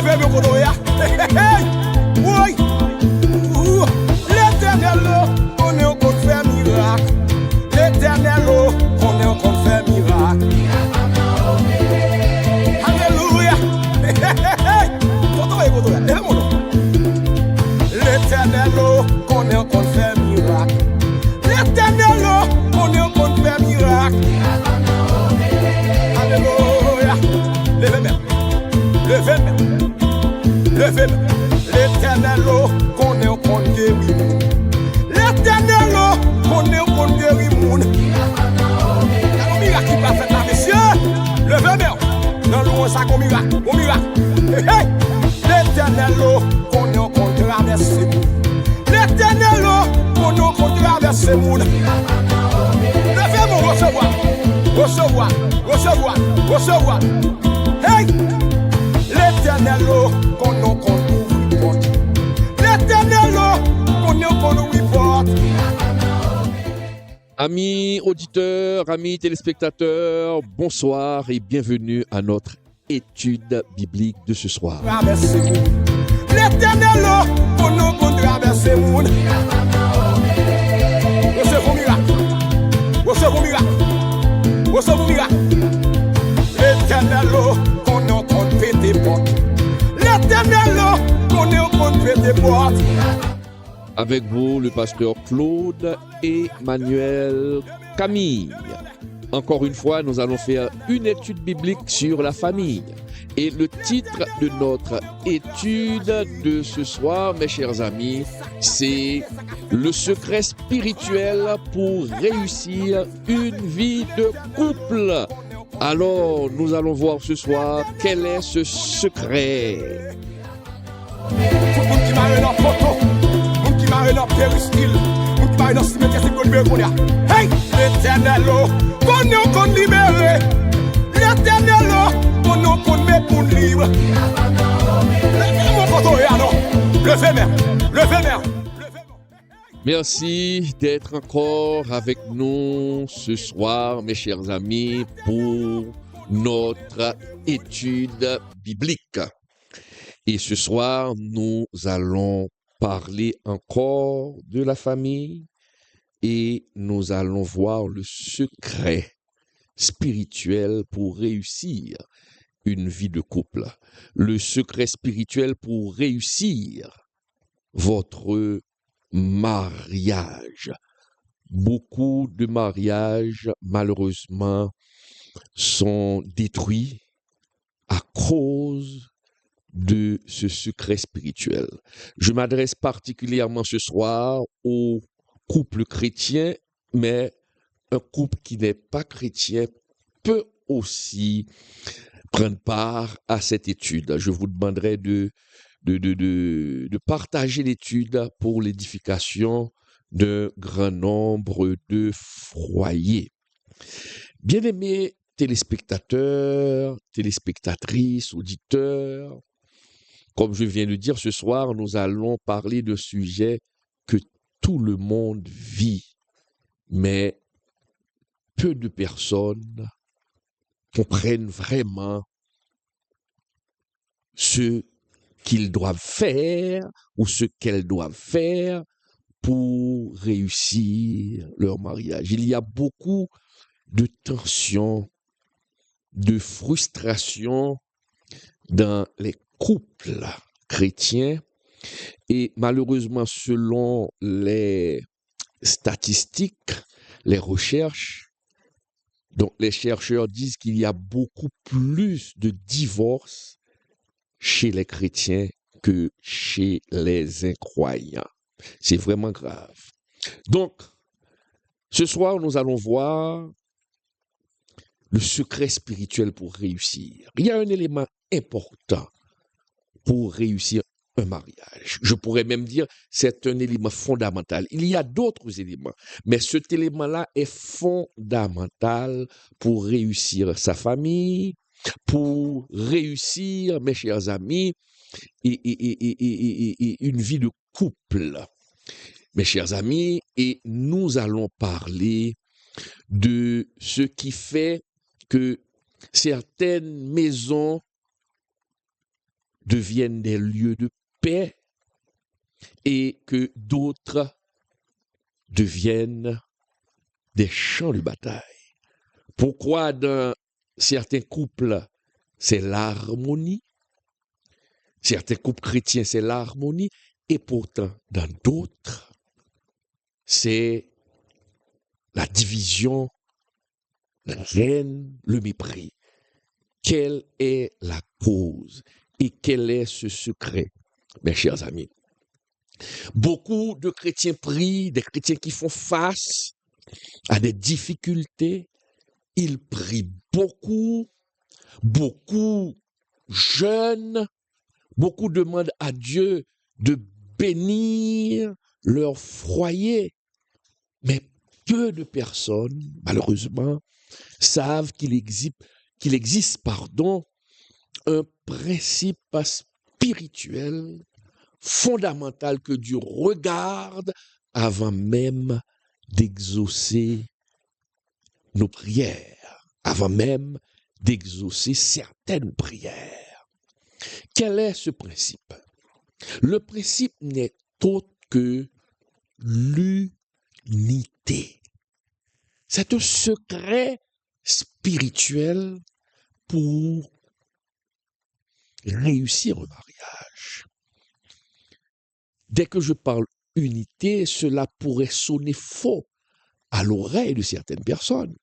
Levez-moi contre ya. Oui. L'éternel, on est en train de faire miracle. L'éternel, on est en train de faire miracle. Alléluia. Contre ya. Levez-moi. L'éternel, on est en train de faire miracle. L'éternel, on est en train de faire miracle. Alléluia. Levez-moi. Levez-moi. Levez-moi. L'éternel, qu'on est en train de guérir. L'éternel, qu'on est en train de guérir. Il y a un miracle qui va faire là, messieurs. Levez-moi. Dans le ça, un miracle. Un miracle. L'éternel, qu'on est en train de traverser. L'éternel, qu'on est en train de traverser. Levez-moi, recevoir. Recevoir. Recevoir. Recevoir. Hey! L'éternel, qu'on est en train de porte. L'éternel, qu'on est en train de porte. Amis auditeurs, amis téléspectateurs, bonsoir et bienvenue à notre étude biblique de ce soir. L'éternel, qu'on est en train de traverser. Recevons miracle. Recevons miracle. Recevons miracle. L'éternel, qu'on est en train de péter porte. L'éternel, qu'on est en train de péter porte. Avec vous, le pasteur Claude Emmanuel Camille. Encore une fois, nous allons faire une étude biblique sur la famille. Et le titre de notre étude de ce soir, mes chers amis, c'est « Le secret spirituel pour réussir une vie de couple ». Alors, nous allons voir ce soir quel est ce secret. Tout le monde qui m'a dans photo, tout le monde qui m'a dans péristyle, tout le monde qui m'a dans cimetière, c'est qu'on libère qu'on y a. Hey! L'éternel, qu'on est en train de libérer. L'éternel, qu'on est en train de mettre pour libre. Levez-moi photo, et alors, levez-moi, levez-moi. Merci d'être encore avec nous ce soir, mes chers amis, pour notre étude biblique. Et ce soir, nous allons parler encore de la famille et nous allons voir le secret spirituel pour réussir une vie de couple. Le secret spirituel pour réussir votre mariage. Beaucoup de mariages, malheureusement, sont détruits à cause de ce secret spirituel. Je m'adresse particulièrement ce soir aux couples chrétiens, mais un couple qui n'est pas chrétien peut aussi prendre part à cette étude. Je vous demanderai de partager l'étude pour l'édification d'un grand nombre de foyers. Bien-aimés téléspectateurs, téléspectatrices, auditeurs, comme je viens de dire ce soir, nous allons parler d'un sujet que tout le monde vit, mais peu de personnes comprennent vraiment ce qu'ils doivent faire ou ce qu'elles doivent faire pour réussir leur mariage. Il y a beaucoup de tensions, de frustrations dans les couples chrétiens et malheureusement, selon les statistiques, les recherches, donc les chercheurs disent qu'il y a beaucoup plus de divorces chez les chrétiens que chez les incroyants. C'est vraiment grave. Donc, ce soir, nous allons voir le secret spirituel pour réussir. Il y a un élément important pour réussir un mariage. Je pourrais même dire c'est un élément fondamental. Il y a d'autres éléments, mais cet élément-là est fondamental pour réussir sa famille, pour réussir, mes chers amis, et une vie de couple. Mes chers amis, et nous allons parler de ce qui fait que certaines maisons deviennent des lieux de paix et que d'autres deviennent des champs de bataille. Pourquoi dans certains couples, c'est l'harmonie, certains couples chrétiens, c'est l'harmonie, et pourtant, dans d'autres, c'est la division, la haine, le mépris. Quelle est la cause et quel est ce secret, mes chers amis? Beaucoup de chrétiens prient, des chrétiens qui font face à des difficultés. Ils prient beaucoup, beaucoup jeûnent, beaucoup demandent à Dieu de bénir leur foyer. Mais peu de personnes, malheureusement, savent qu'il existe, un principe spirituel fondamental que Dieu regarde avant même d'exaucer nos prières, avant même d'exaucer certaines prières. Quel est ce principe? Le principe n'est autre que l'unité. C'est un secret spirituel pour réussir un mariage. Dès que je parle unité, cela pourrait sonner faux à l'oreille de certaines personnes.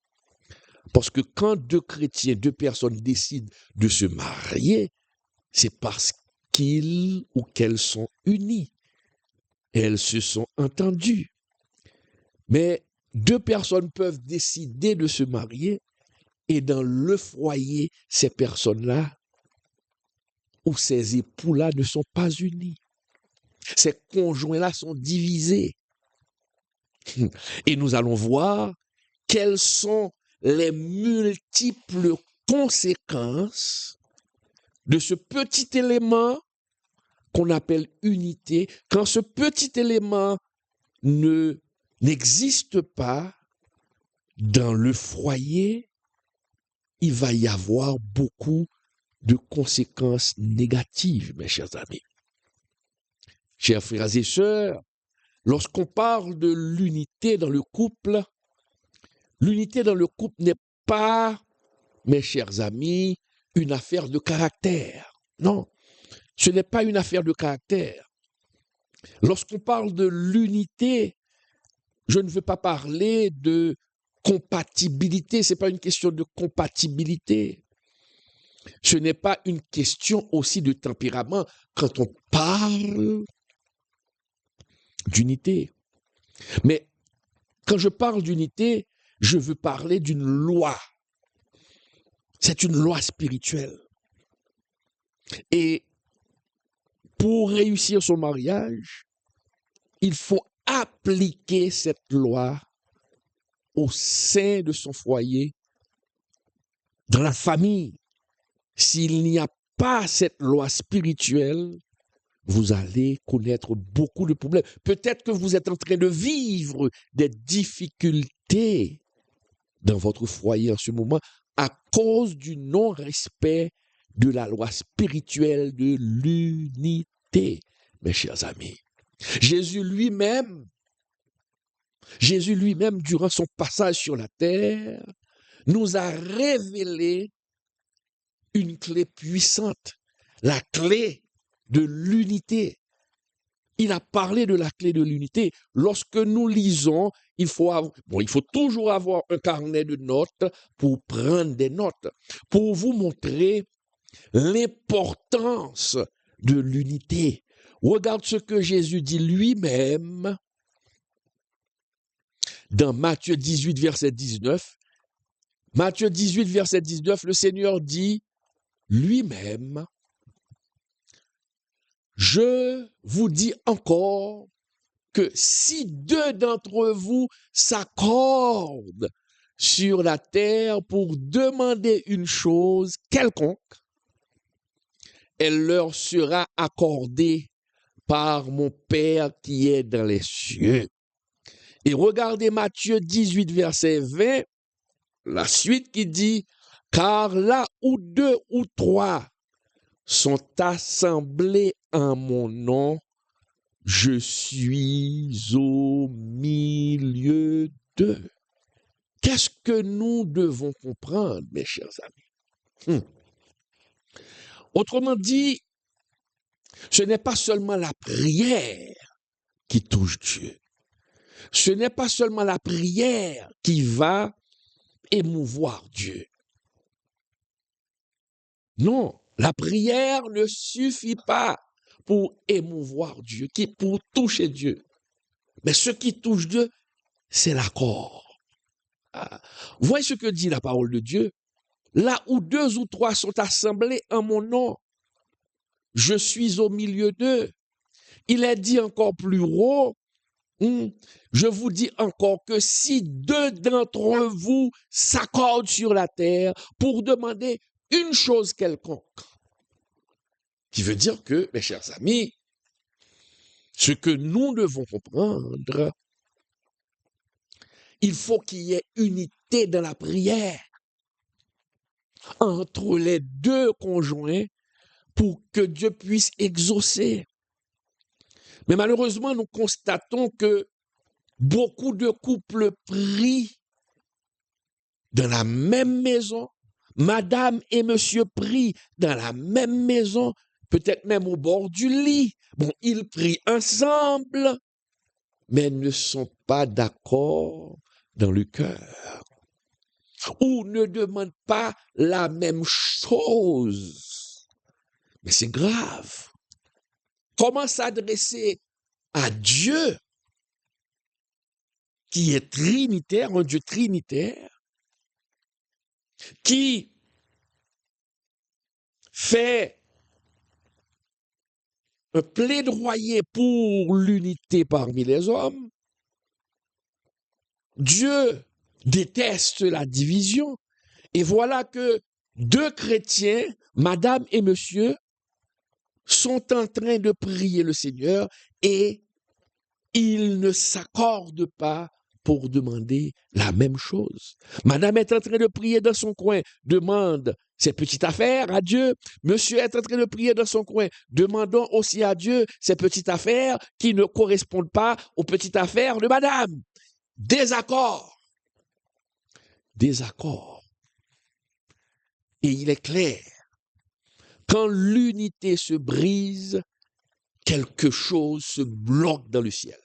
Parce que quand deux chrétiens, deux personnes décident de se marier, c'est parce qu'ils ou qu'elles sont unis. Elles se sont entendues. Mais deux personnes peuvent décider de se marier et dans le foyer, ces personnes-là ou ces époux-là ne sont pas unis. Ces conjoints-là sont divisés. Et nous allons voir quelles sont les multiples conséquences de ce petit élément qu'on appelle unité. Quand ce petit élément n'existe pas dans le foyer, il va y avoir beaucoup de conséquences négatives, mes chers amis. Chers frères et sœurs, lorsqu'on parle de l'unité dans le couple, l'unité dans le couple n'est pas, mes chers amis, une affaire de caractère. Non, ce n'est pas une affaire de caractère. Lorsqu'on parle de l'unité, je ne veux pas parler de compatibilité, ce n'est pas une question de compatibilité. Ce n'est pas une question aussi de tempérament quand on parle d'unité. Mais quand je parle d'unité, je veux parler d'une loi. C'est une loi spirituelle. Et pour réussir son mariage, il faut appliquer cette loi au sein de son foyer, dans la famille. S'il n'y a pas cette loi spirituelle, vous allez connaître beaucoup de problèmes. Peut-être que vous êtes en train de vivre des difficultés dans votre foyer en ce moment à cause du non-respect de la loi spirituelle de l'unité, mes chers amis. Jésus lui-même, durant son passage sur la terre, nous a révélé une clé puissante, la clé de l'unité. Il a parlé de la clé de l'unité. Lorsque nous lisons, il faut toujours avoir un carnet de notes pour prendre des notes, pour vous montrer l'importance de l'unité. Regarde ce que Jésus dit lui-même dans Matthieu 18, verset 19. Matthieu 18, verset 19, le Seigneur dit lui-même, je vous dis encore que si deux d'entre vous s'accordent sur la terre pour demander une chose quelconque, elle leur sera accordée par mon Père qui est dans les cieux. Et regardez Matthieu 18, verset 20, la suite qui dit, car là où deux ou trois sont assemblés en mon nom, je suis au milieu d'eux. Qu'est-ce que nous devons comprendre, mes chers amis? Autrement dit, ce n'est pas seulement la prière qui touche Dieu. Ce n'est pas seulement la prière qui va émouvoir Dieu. Non, la prière ne suffit pas pour émouvoir Dieu, pour toucher Dieu. Mais ce qui touche Dieu, c'est l'accord. Voyez ce que dit la parole de Dieu. Là où 2 ou 3 sont assemblés en mon nom, je suis au milieu d'eux. Il est dit encore plus haut, je vous dis encore que si 2 d'entre vous s'accordent sur la terre pour demander une chose quelconque, qui veut dire que, mes chers amis, ce que nous devons comprendre, il faut qu'il y ait unité dans la prière entre les 2 conjoints pour que Dieu puisse exaucer. Mais malheureusement, nous constatons que beaucoup de couples prient dans la même maison. Madame et monsieur prient dans la même maison, peut-être même au bord du lit. Bon, ils prient ensemble, mais ne sont pas d'accord dans le cœur. Ou ne demandent pas la même chose. Mais c'est grave. Comment s'adresser à Dieu qui est trinitaire, un Dieu trinitaire, qui fait un plaidoyer pour l'unité parmi les hommes? Dieu déteste la division. Et voilà que 2 chrétiens, madame et monsieur, sont en train de prier le Seigneur et ils ne s'accordent pas pour demander la même chose. Madame est en train de prier dans son coin, demande ses petites affaires à Dieu. Monsieur est en train de prier dans son coin, demandant aussi à Dieu ses petites affaires qui ne correspondent pas aux petites affaires de madame. Désaccord. Désaccord. Et il est clair, quand l'unité se brise, quelque chose se bloque dans le ciel.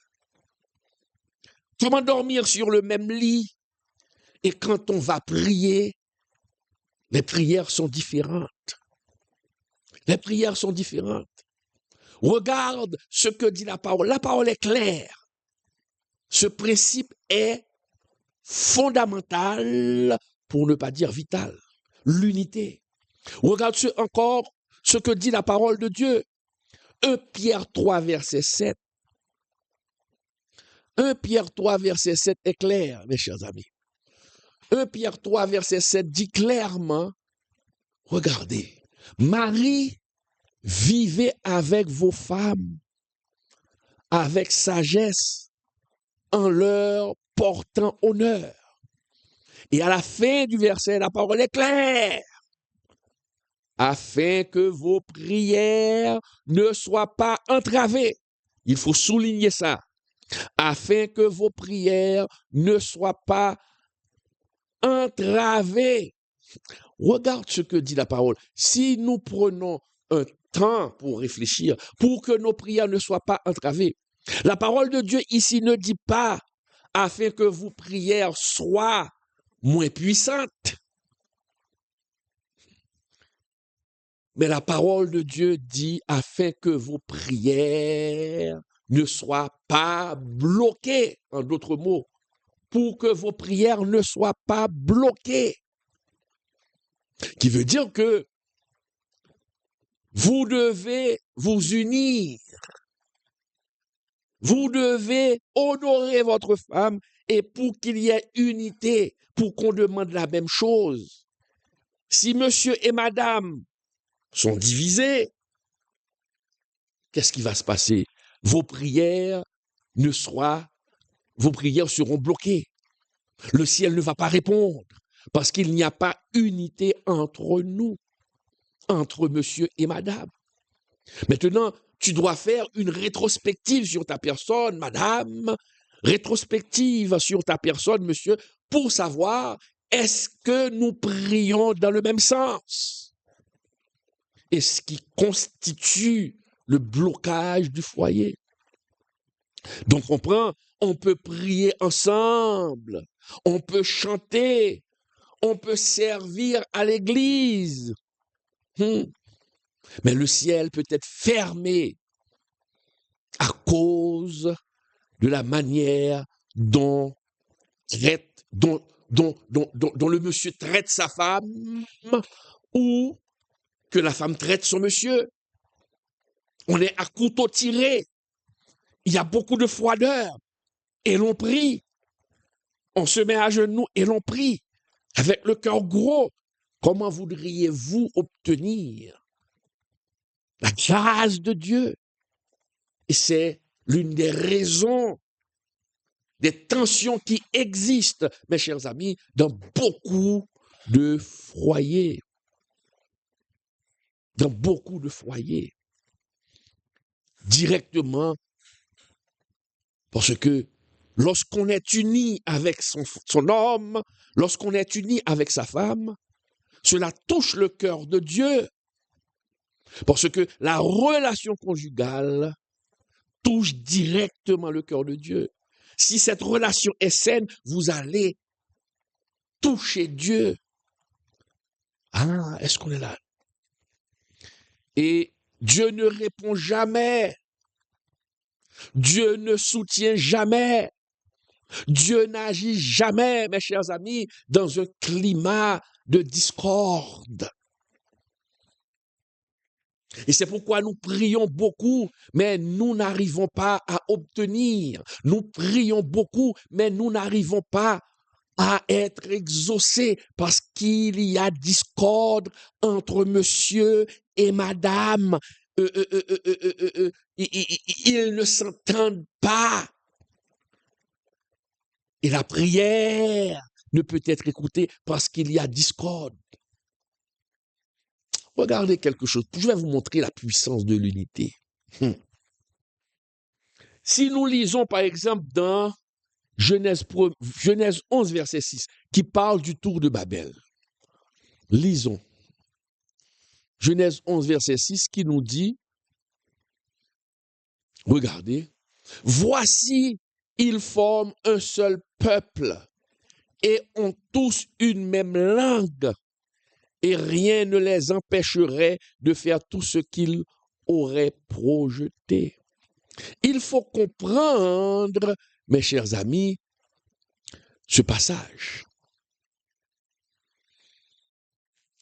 Comment dormir sur le même lit et quand on va prier, les prières sont différentes. Les prières sont différentes. Regarde ce que dit la parole. La parole est claire. Ce principe est fondamental, pour ne pas dire vital. L'unité. Regarde encore ce que dit la parole de Dieu. 1 Pierre 3, verset 7. 1 Pierre 3, verset 7 est clair, mes chers amis. 1 Pierre 3, verset 7 dit clairement, regardez, Marie, vivez avec vos femmes, avec sagesse, en leur portant honneur. Et à la fin du verset, la parole est claire. Afin que vos prières ne soient pas entravées. Il faut souligner ça. Afin que vos prières ne soient pas entravées. Regarde ce que dit la parole. Si nous prenons un temps pour réfléchir, pour que nos prières ne soient pas entravées, la parole de Dieu ici ne dit pas afin que vos prières soient moins puissantes. Mais la parole de Dieu dit afin que vos prières ne soient pas bloquées, en d'autres mots, pour que vos prières ne soient pas bloquées. Qui veut dire que vous devez vous unir. Vous devez honorer votre femme et pour qu'il y ait unité, pour qu'on demande la même chose. Si monsieur et madame sont divisés, qu'est-ce qui va se passer? Vos prières seront bloquées. Le ciel ne va pas répondre parce qu'il n'y a pas unité entre nous. entre monsieur et madame. Maintenant, tu dois faire une rétrospective sur ta personne, madame, rétrospective sur ta personne, monsieur, pour savoir est-ce que nous prions dans le même sens? Et ce qui constitue le blocage du foyer. Donc, on peut prier ensemble, on peut chanter, on peut servir à l'église. Mais le ciel peut être fermé à cause de la manière dont le monsieur traite sa femme ou que la femme traite son monsieur. On est à couteau tiré. Il y a beaucoup de froideur. Et l'on prie. On se met à genoux et l'on prie. Avec le cœur gros. Comment voudriez-vous obtenir la grâce de Dieu? Et c'est l'une des raisons des tensions qui existent, mes chers amis, dans beaucoup de foyers. Dans beaucoup de foyers. Directement, parce que lorsqu'on est uni avec son homme, lorsqu'on est uni avec sa femme, cela touche le cœur de Dieu. Parce que la relation conjugale touche directement le cœur de Dieu. Si cette relation est saine, vous allez toucher Dieu. Ah, est-ce qu'on est là? Et Dieu ne répond jamais. Dieu ne soutient jamais. Dieu n'agit jamais, mes chers amis, dans un climat de discorde. Et c'est pourquoi nous prions beaucoup, mais nous n'arrivons pas à obtenir. Nous prions beaucoup, mais nous n'arrivons pas à être exaucés parce qu'il y a discorde entre monsieur et madame. Ils ne s'entendent pas. Et la prière ne peut être écoutée parce qu'il y a discorde. Regardez quelque chose. Je vais vous montrer la puissance de l'unité. Si nous lisons par exemple dans Genèse 11, verset 6, qui parle du tour de Babel. Lisons. Genèse 11, verset 6, qui nous dit, regardez, voici, ils forment un seul peuple et ont tous une même langue, et rien ne les empêcherait de faire tout ce qu'ils auraient projeté. Il faut comprendre, mes chers amis, ce passage.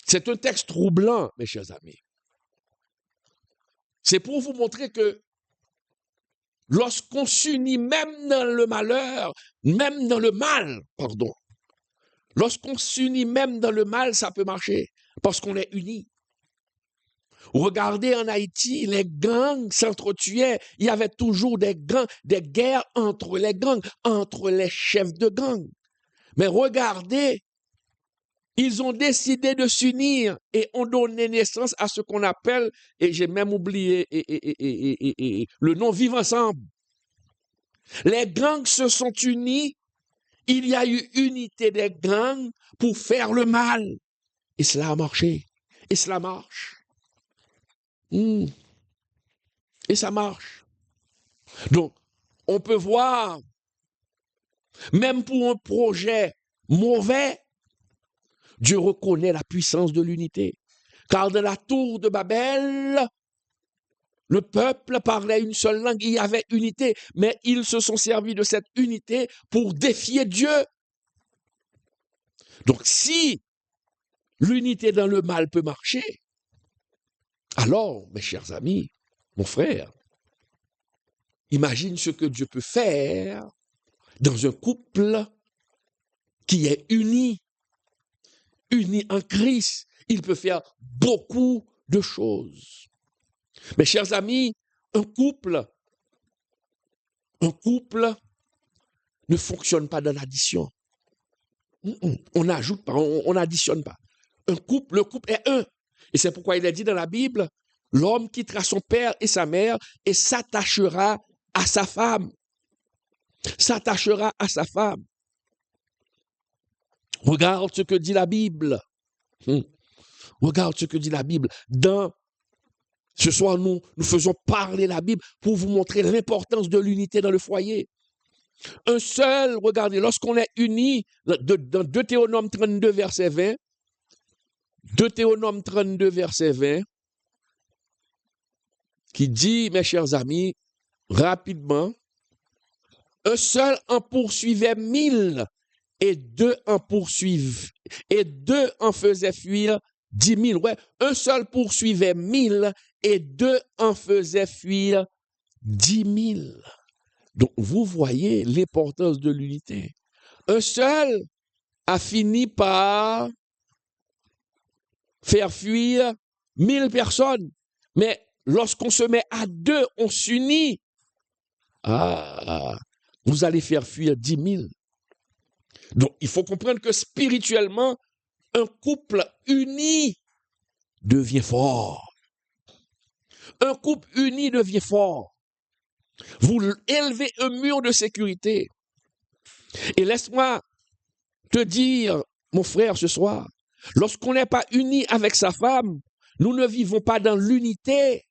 C'est un texte troublant, mes chers amis. C'est pour vous montrer que lorsqu'on s'unit même dans le malheur, même dans le mal, pardon, lorsqu'on s'unit même dans le mal, ça peut marcher, parce qu'on est unis. Regardez en Haïti, les gangs s'entretuaient. Il y avait toujours des guerres entre les gangs, entre les chefs de gang. Mais regardez, ils ont décidé de s'unir et ont donné naissance à ce qu'on appelle, et j'ai même oublié le nom, vivre ensemble. Les gangs se sont unis, il y a eu unité des gangs pour faire le mal. Et cela a marché. Et cela marche. Et ça marche. Donc, on peut voir, même pour un projet mauvais, Dieu reconnaît la puissance de l'unité. Car dans la tour de Babel, le peuple parlait une seule langue, il y avait unité, mais ils se sont servis de cette unité pour défier Dieu. Donc, si l'unité dans le mal peut marcher, alors, mes chers amis, mon frère, imagine ce que Dieu peut faire dans un couple qui est uni en Christ. Il peut faire beaucoup de choses. Mes chers amis, un couple ne fonctionne pas dans l'addition. On n'ajoute pas, on n'additionne pas. Le couple est un. Et c'est pourquoi il est dit dans la Bible, l'homme quittera son père et sa mère et s'attachera à sa femme. S'attachera à sa femme. Regarde ce que dit la Bible. Regarde ce que dit la Bible. Ce soir, nous faisons parler la Bible pour vous montrer l'importance de l'unité dans le foyer. Un seul, regardez, lorsqu'on est unis, dans Deutéronome 32, verset 20, Deutéronome 32, verset 20, qui dit, mes chers amis, rapidement, un seul en poursuivait 1000 et deux en faisaient fuir 10 000. Ouais, un seul poursuivait 1000 et deux en faisaient fuir 10 000. Donc, vous voyez l'importance de l'unité. Un seul a fini par faire fuir 1000 personnes. Mais lorsqu'on se met à deux, on s'unit. Vous allez faire fuir 10 000. Donc, il faut comprendre que spirituellement, un couple uni devient fort. Un couple uni devient fort. Vous élevez un mur de sécurité. Et laisse-moi te dire, mon frère, ce soir, lorsqu'on n'est pas uni avec sa femme, nous ne vivons pas dans l'unité.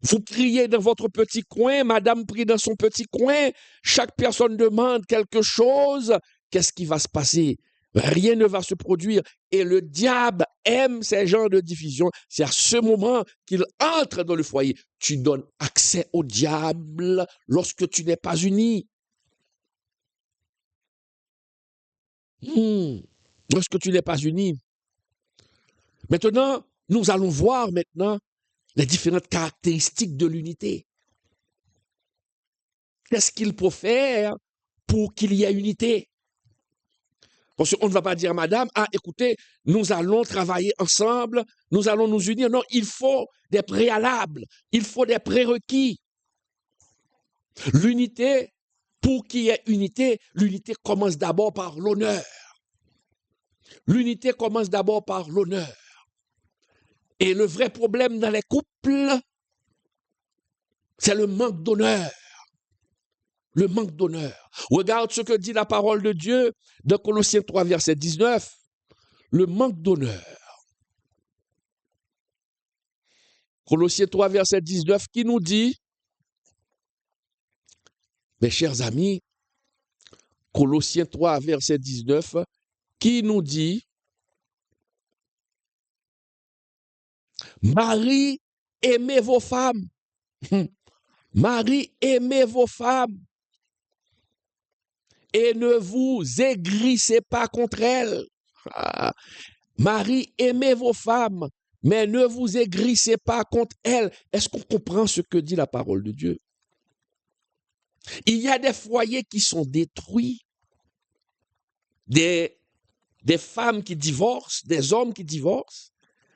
Vous criez dans votre petit coin, madame prie dans son petit coin, chaque personne demande quelque chose, qu'est-ce qui va se passer? Rien ne va se produire. Et le diable aime ces genres de division. C'est à ce moment qu'il entre dans le foyer. Tu donnes accès au diable lorsque tu n'es pas uni. Lorsque tu n'es pas uni. Maintenant, nous allons voir maintenant les différentes caractéristiques de l'unité. Qu'est-ce qu'il faut faire pour qu'il y ait unité? Parce qu'on ne va pas dire, madame, écoutez, nous allons travailler ensemble, nous allons nous unir. Non, il faut des préalables, il faut des prérequis. L'unité, pour qu'il y ait unité, l'unité commence d'abord par l'honneur. L'unité commence d'abord par l'honneur. Et le vrai problème dans les couples, c'est le manque d'honneur. Le manque d'honneur. Regarde ce que dit la parole de Dieu dans Colossiens 3, verset 19. Le manque d'honneur. Colossiens 3, verset 19, qui nous dit, mes chers amis, Colossiens 3, verset 19, qui nous dit, Marie, aimez vos femmes. Marie, aimez vos femmes. Et ne vous aigrissez pas contre elles. Marie, aimez vos femmes, mais ne vous aigrissez pas contre elles. Est-ce qu'on comprend ce que dit la parole de Dieu? Il y a des foyers qui sont détruits, des femmes qui divorcent, des hommes qui divorcent,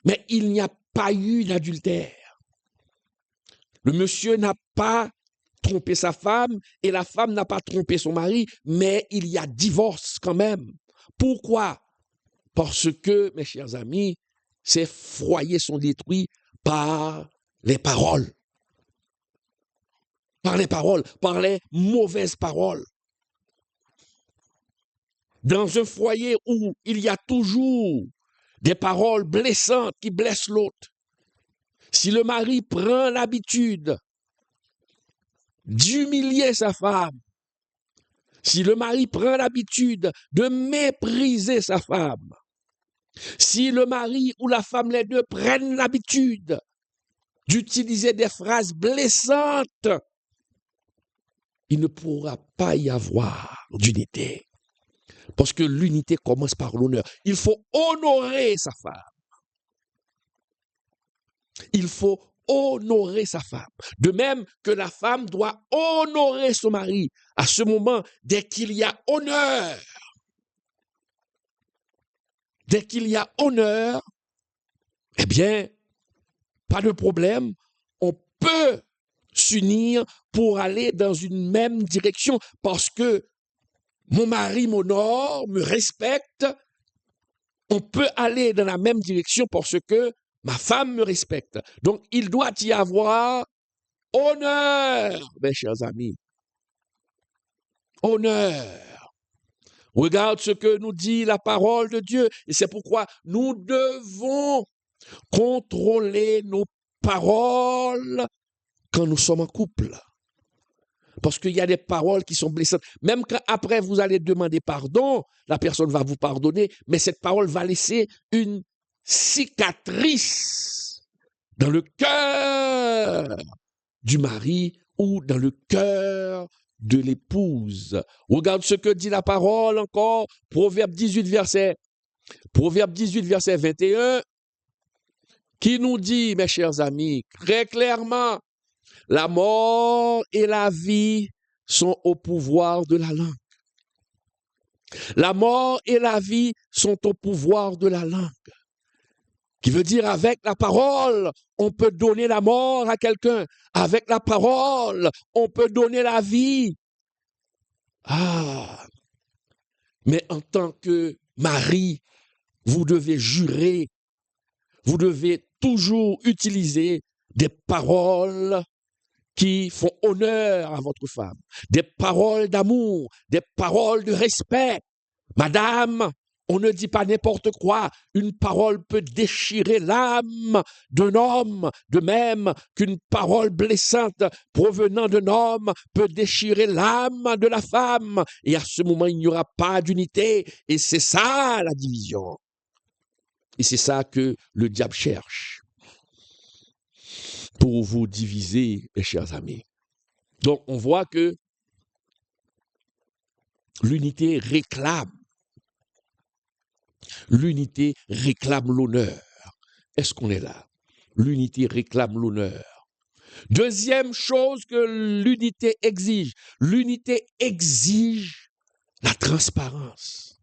mais il n'y a pas eu d'adultère. Le monsieur n'a pas trompé sa femme et la femme n'a pas trompé son mari, mais il y a divorce quand même. Pourquoi? Parce que, mes chers amis, ces foyers sont détruits par les paroles. Par les paroles, par les mauvaises paroles. Dans un foyer où il y a toujours des paroles blessantes qui blessent l'autre, si le mari prend l'habitude d'humilier sa femme, si le mari prend l'habitude de mépriser sa femme, si le mari ou la femme, les deux, prennent l'habitude d'utiliser des phrases blessantes, il ne pourra pas y avoir d'unité. Parce que l'unité commence par l'honneur. Il faut honorer sa femme. Il faut honorer sa femme. De même que la femme doit honorer son mari. À ce moment, dès qu'il y a honneur, eh bien, pas de problème, on peut s'unir pour aller dans une même direction parce que mon mari m'honore, me respecte, on peut aller dans la même direction parce que ma femme me respecte. Donc, il doit y avoir honneur, mes chers amis. Honneur. Regarde ce que nous dit la parole de Dieu. Et c'est pourquoi nous devons contrôler nos paroles quand nous sommes en couple. Parce qu'il y a des paroles qui sont blessantes. Même quand après vous allez demander pardon, la personne va vous pardonner, mais cette parole va laisser une cicatrice dans le cœur du mari ou dans le cœur de l'épouse. Regarde ce que dit la parole encore, Proverbe 18, verset 21, qui nous dit, mes chers amis, très clairement, la mort et la vie sont au pouvoir de la langue. La mort et la vie sont au pouvoir de la langue. Qui veut dire, avec la parole, on peut donner la mort à quelqu'un. Avec la parole, on peut donner la vie. Ah! Mais en tant que mari, vous devez jurer, vous devez toujours utiliser des paroles qui font honneur à votre femme, des paroles d'amour, des paroles de respect. Madame, on ne dit pas n'importe quoi. Une parole peut déchirer l'âme d'un homme, de même qu'une parole blessante provenant d'un homme peut déchirer l'âme de la femme. Et à ce moment, il n'y aura pas d'unité. Et c'est ça la division. Et c'est ça que le diable cherche pour vous diviser, mes chers amis. Donc, on voit que l'unité réclame l'honneur. Est-ce qu'on est là? L'unité réclame l'honneur. Deuxième chose que l'unité exige la transparence.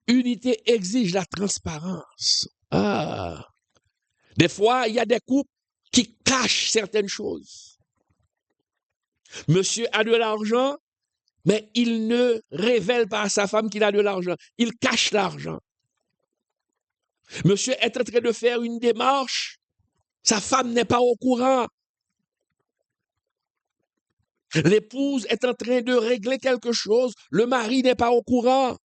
Unité exige la transparence. Ah! Des fois, il y a des couples qui cachent certaines choses. Monsieur a de l'argent, mais il ne révèle pas à sa femme qu'il a de l'argent. Il cache l'argent. Monsieur est en train de faire une démarche, sa femme n'est pas au courant. L'épouse est en train de régler quelque chose, le mari n'est pas au courant.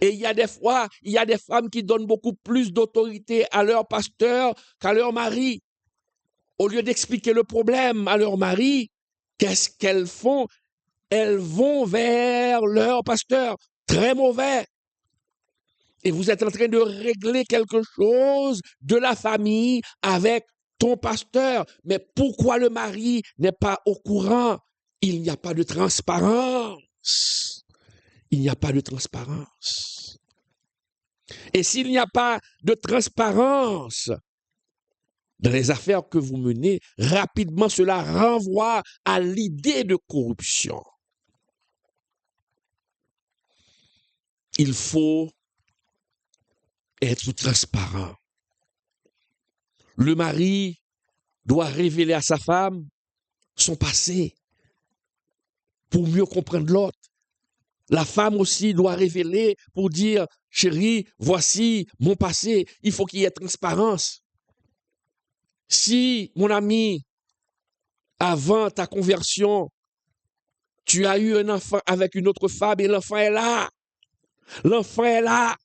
Et il y a des fois, il y a des femmes qui donnent beaucoup plus d'autorité à leur pasteur qu'à leur mari. Au lieu d'expliquer le problème à leur mari, qu'est-ce qu'elles font? Elles vont vers leur pasteur. Très mauvais. Et vous êtes en train de régler quelque chose de la famille avec ton pasteur. Mais pourquoi le mari n'est pas au courant? Il n'y a pas de transparence. Il n'y a pas de transparence. Et s'il n'y a pas de transparence dans les affaires que vous menez, rapidement cela renvoie à l'idée de corruption. Il faut être transparent. Le mari doit révéler à sa femme son passé pour mieux comprendre l'autre. La femme aussi doit révéler pour dire, chérie, voici mon passé. Il faut qu'il y ait transparence. Si, mon ami, avant ta conversion, tu as eu un enfant avec une autre femme et l'enfant est là. L'enfant est là.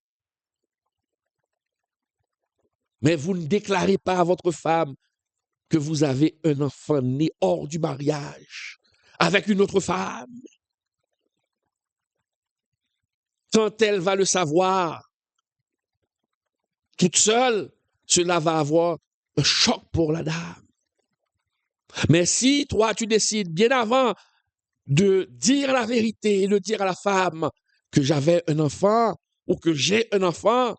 Mais vous ne déclarez pas à votre femme que vous avez un enfant né hors du mariage avec une autre femme. Quand elle va le savoir, toute seule, cela va avoir un choc pour la dame. Mais si toi, tu décides bien avant de dire la vérité et de dire à la femme que j'avais un enfant ou que j'ai un enfant,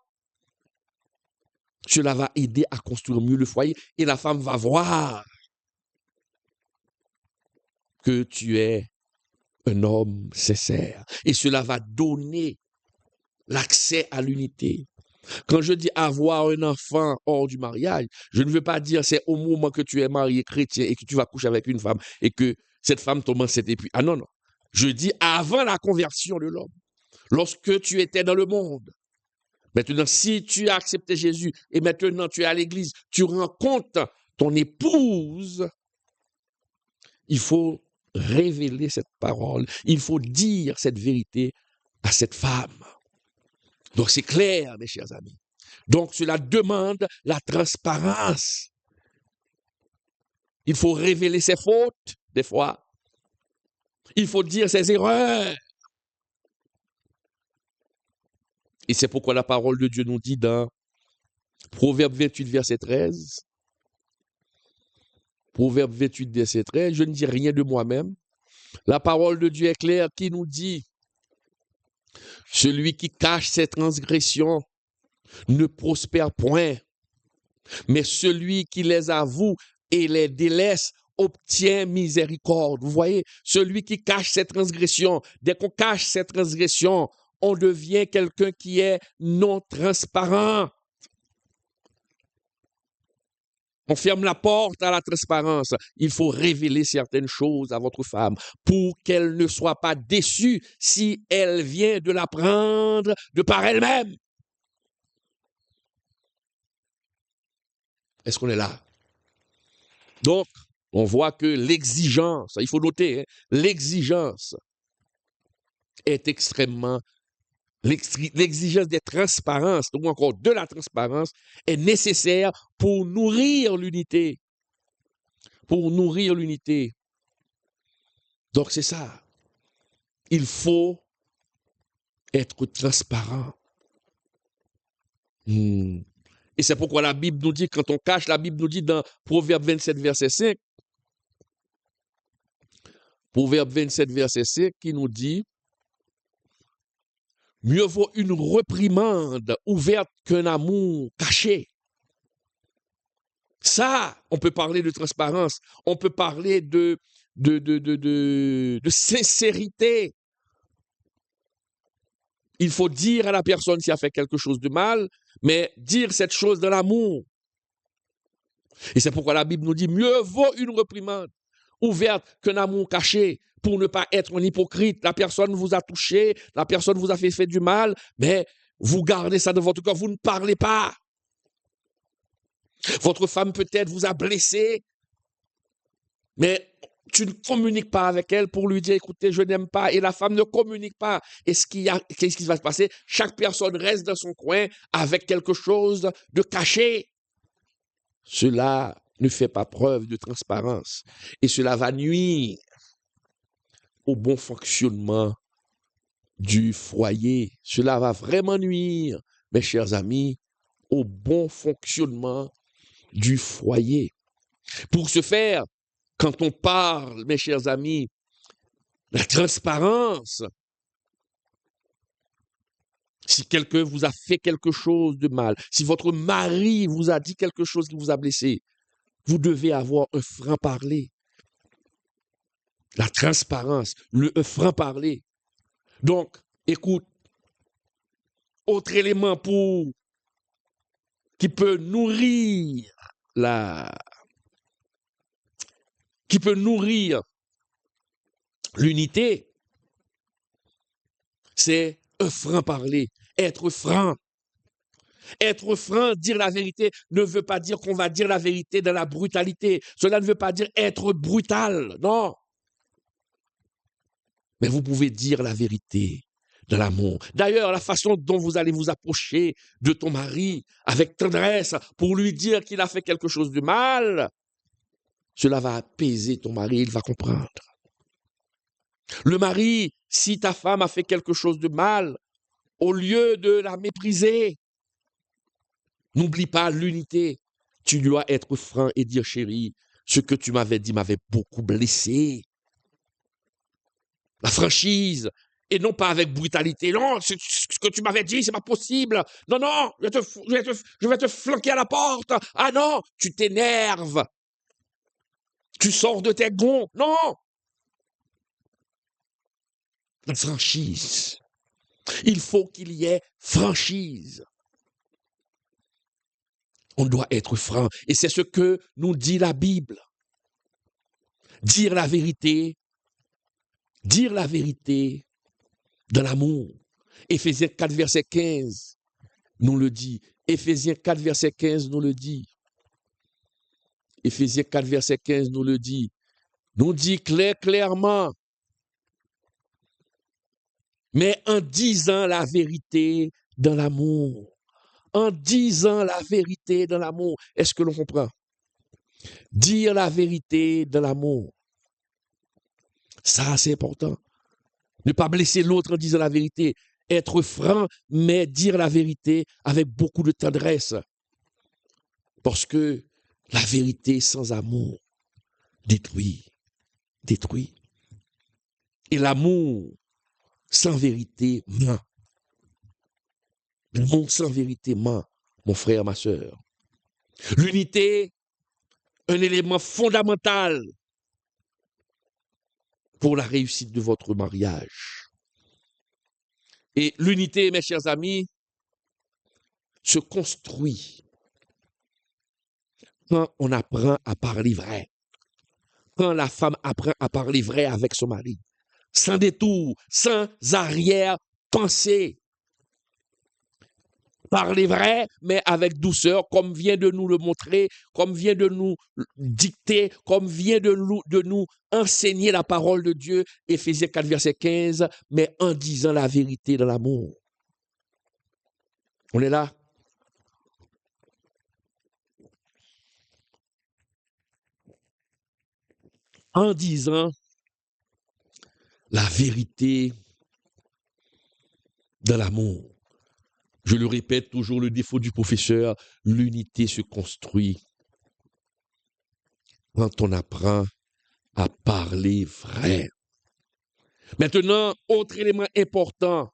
cela va aider à construire mieux le foyer et la femme va voir que tu es un homme sincère. Et cela va donner l'accès à l'unité. Quand je dis avoir un enfant hors du mariage, je ne veux pas dire c'est au moment que tu es marié chrétien et que tu vas coucher avec une femme et que cette femme tombe enceinte et puis... Ah non, non. Je dis avant la conversion de l'homme. lorsque tu étais dans le monde. Maintenant, si tu as accepté Jésus et maintenant tu es à l'église, tu rencontres ton épouse, il faut révéler cette parole, il faut dire cette vérité à cette femme. Donc c'est clair, mes chers amis. Donc cela demande la transparence. Il faut révéler ses fautes, des fois. Il faut dire ses erreurs. Et c'est pourquoi la parole de Dieu nous dit dans Proverbe 28, verset 13, Proverbe 28, verset 13, je ne dis rien de moi-même. La parole de Dieu est claire qui nous dit, celui qui cache ses transgressions ne prospère point, mais celui qui les avoue et les délaisse obtient miséricorde. Vous voyez, celui qui cache ses transgressions, dès qu'on cache ses transgressions, on devient quelqu'un qui est non transparent. On ferme la porte à la transparence. Il faut révéler certaines choses à votre femme pour qu'elle ne soit pas déçue si elle vient de l'apprendre de par elle-même. Est-ce qu'on est là? Donc, on voit que l'exigence, il faut noter, hein, l'exigence est extrêmement... L'exigence des transparences, ou encore de la transparence, est nécessaire pour nourrir l'unité. Pour nourrir l'unité. Donc c'est ça. Il faut être transparent. Et c'est pourquoi la Bible nous dit, quand on cache, la Bible nous dit dans Proverbe 27, verset 5, Proverbe 27, verset 5, qui nous dit, mieux vaut une reprimande ouverte qu'un amour caché. Ça, on peut parler de transparence, on peut parler de sincérité. Il faut dire à la personne si elle a fait quelque chose de mal, mais dire cette chose dans l'amour. Et c'est pourquoi la Bible nous dit, mieux vaut une reprimande ouverte qu'un amour caché, pour ne pas être un hypocrite. La personne vous a touché, la personne vous a fait du mal, mais vous gardez ça dans votre cœur, vous ne parlez pas. Votre femme peut-être vous a blessé, mais tu ne communiques pas avec elle pour lui dire, écoutez, je n'aime pas, et la femme ne communique pas. Et qu'est-ce qui va se passer? Chaque personne reste dans son coin avec quelque chose de caché. Cela ne fait pas preuve de transparence. Et cela va nuire au bon fonctionnement du foyer. Cela va vraiment nuire, mes chers amis, au bon fonctionnement du foyer. Pour ce faire, quand on parle, mes chers amis, la transparence, si quelqu'un vous a fait quelque chose de mal, si votre mari vous a dit quelque chose qui vous a blessé, vous devez avoir un franc-parler. La transparence, le franc-parler. Donc, écoute, autre élément qui peut nourrir l'unité, c'est un franc-parler, être franc. Être franc, dire la vérité, ne veut pas dire qu'on va dire la vérité dans la brutalité. Cela ne veut pas dire être brutal, non. Mais vous pouvez dire la vérité de l'amour. D'ailleurs, la façon dont vous allez vous approcher de ton mari avec tendresse pour lui dire qu'il a fait quelque chose de mal, cela va apaiser ton mari, il va comprendre. Le mari, si ta femme a fait quelque chose de mal, au lieu de la mépriser, n'oublie pas l'unité. Tu dois être franc et dire, chérie, ce que tu m'avais dit m'avait beaucoup blessé. La franchise, et non pas avec brutalité. Non, ce que tu m'avais dit, c'est pas possible. Non, non, je vais te flanquer à la porte. Ah non, tu t'énerves. Tu sors de tes gonds. Non. La franchise. Il faut qu'il y ait franchise. On doit être franc. Et c'est ce que nous dit la Bible. Dire la vérité dans l'amour. Éphésiens 4, verset 15 nous le dit. Éphésiens 4, verset 15 nous le dit. Éphésiens 4, verset 15 nous le dit. Nous dit clairement, mais en disant la vérité dans l'amour. En disant la vérité dans l'amour. Est-ce que l'on comprend? Dire la vérité dans l'amour. Ça, c'est important. Ne pas blesser l'autre en disant la vérité. Être franc, mais dire la vérité avec beaucoup de tendresse. Parce que la vérité sans amour détruit. Détruit. Et l'amour sans vérité ment. L'amour sans vérité ment, mon frère, ma soeur. L'unité, un élément fondamental pour la réussite de votre mariage. Et l'unité, mes chers amis, se construit quand on apprend à parler vrai. Quand la femme apprend à parler vrai avec son mari. Sans détour, sans arrière-pensée. Parler vrai, mais avec douceur, comme vient de nous le montrer, comme vient de nous dicter, comme vient de nous enseigner la parole de Dieu, Éphésiens 4, verset 15, mais en disant la vérité dans l'amour. On est là? En disant la vérité dans l'amour. Je le répète toujours, le défaut du professeur, l'unité se construit quand on apprend à parler vrai. Maintenant, autre élément important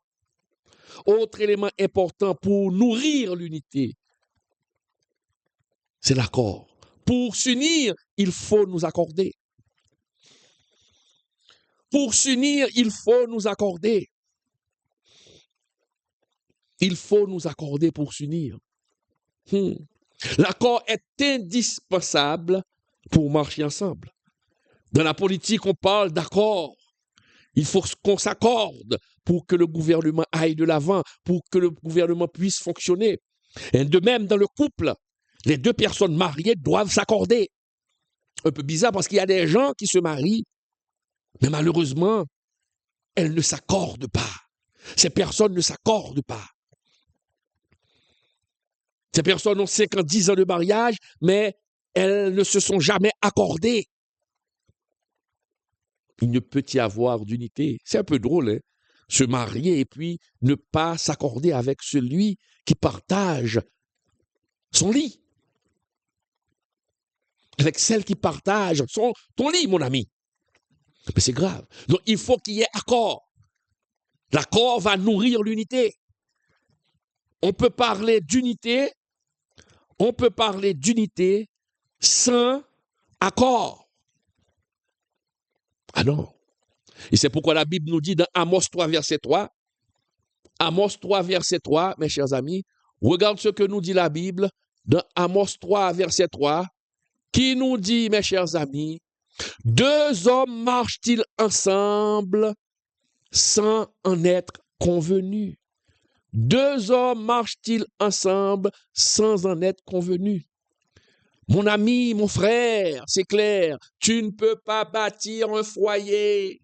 pour nourrir l'unité, c'est l'accord. Pour s'unir, il faut nous accorder. Pour s'unir, il faut nous accorder. Il faut nous accorder pour s'unir. L'accord est indispensable pour marcher ensemble. Dans la politique, on parle d'accord. Il faut qu'on s'accorde pour que le gouvernement aille de l'avant, pour que le gouvernement puisse fonctionner. Et de même, dans le couple, les deux personnes mariées doivent s'accorder. Un peu bizarre parce qu'il y a des gens qui se marient, mais malheureusement, elles ne s'accordent pas. Ces personnes ne s'accordent pas. Ces personnes ont 5 ans, 10 ans de mariage, mais elles ne se sont jamais accordées. Il ne peut y avoir d'unité. C'est un peu drôle, hein? Se marier et puis ne pas s'accorder avec celui qui partage son lit. Avec celle qui partage ton lit, mon ami. Mais c'est grave. Donc il faut qu'il y ait accord. L'accord va nourrir l'unité. On peut parler d'unité sans accord. Ah non. Et c'est pourquoi la Bible nous dit dans Amos 3, verset 3, mes chers amis, regarde ce que nous dit la Bible dans Amos 3, verset 3, qui nous dit, mes chers amis, 2 hommes marchent-ils ensemble sans en être convenus? 2 hommes marchent-ils ensemble sans en être convenus? Mon ami, mon frère, c'est clair, tu ne peux pas bâtir un foyer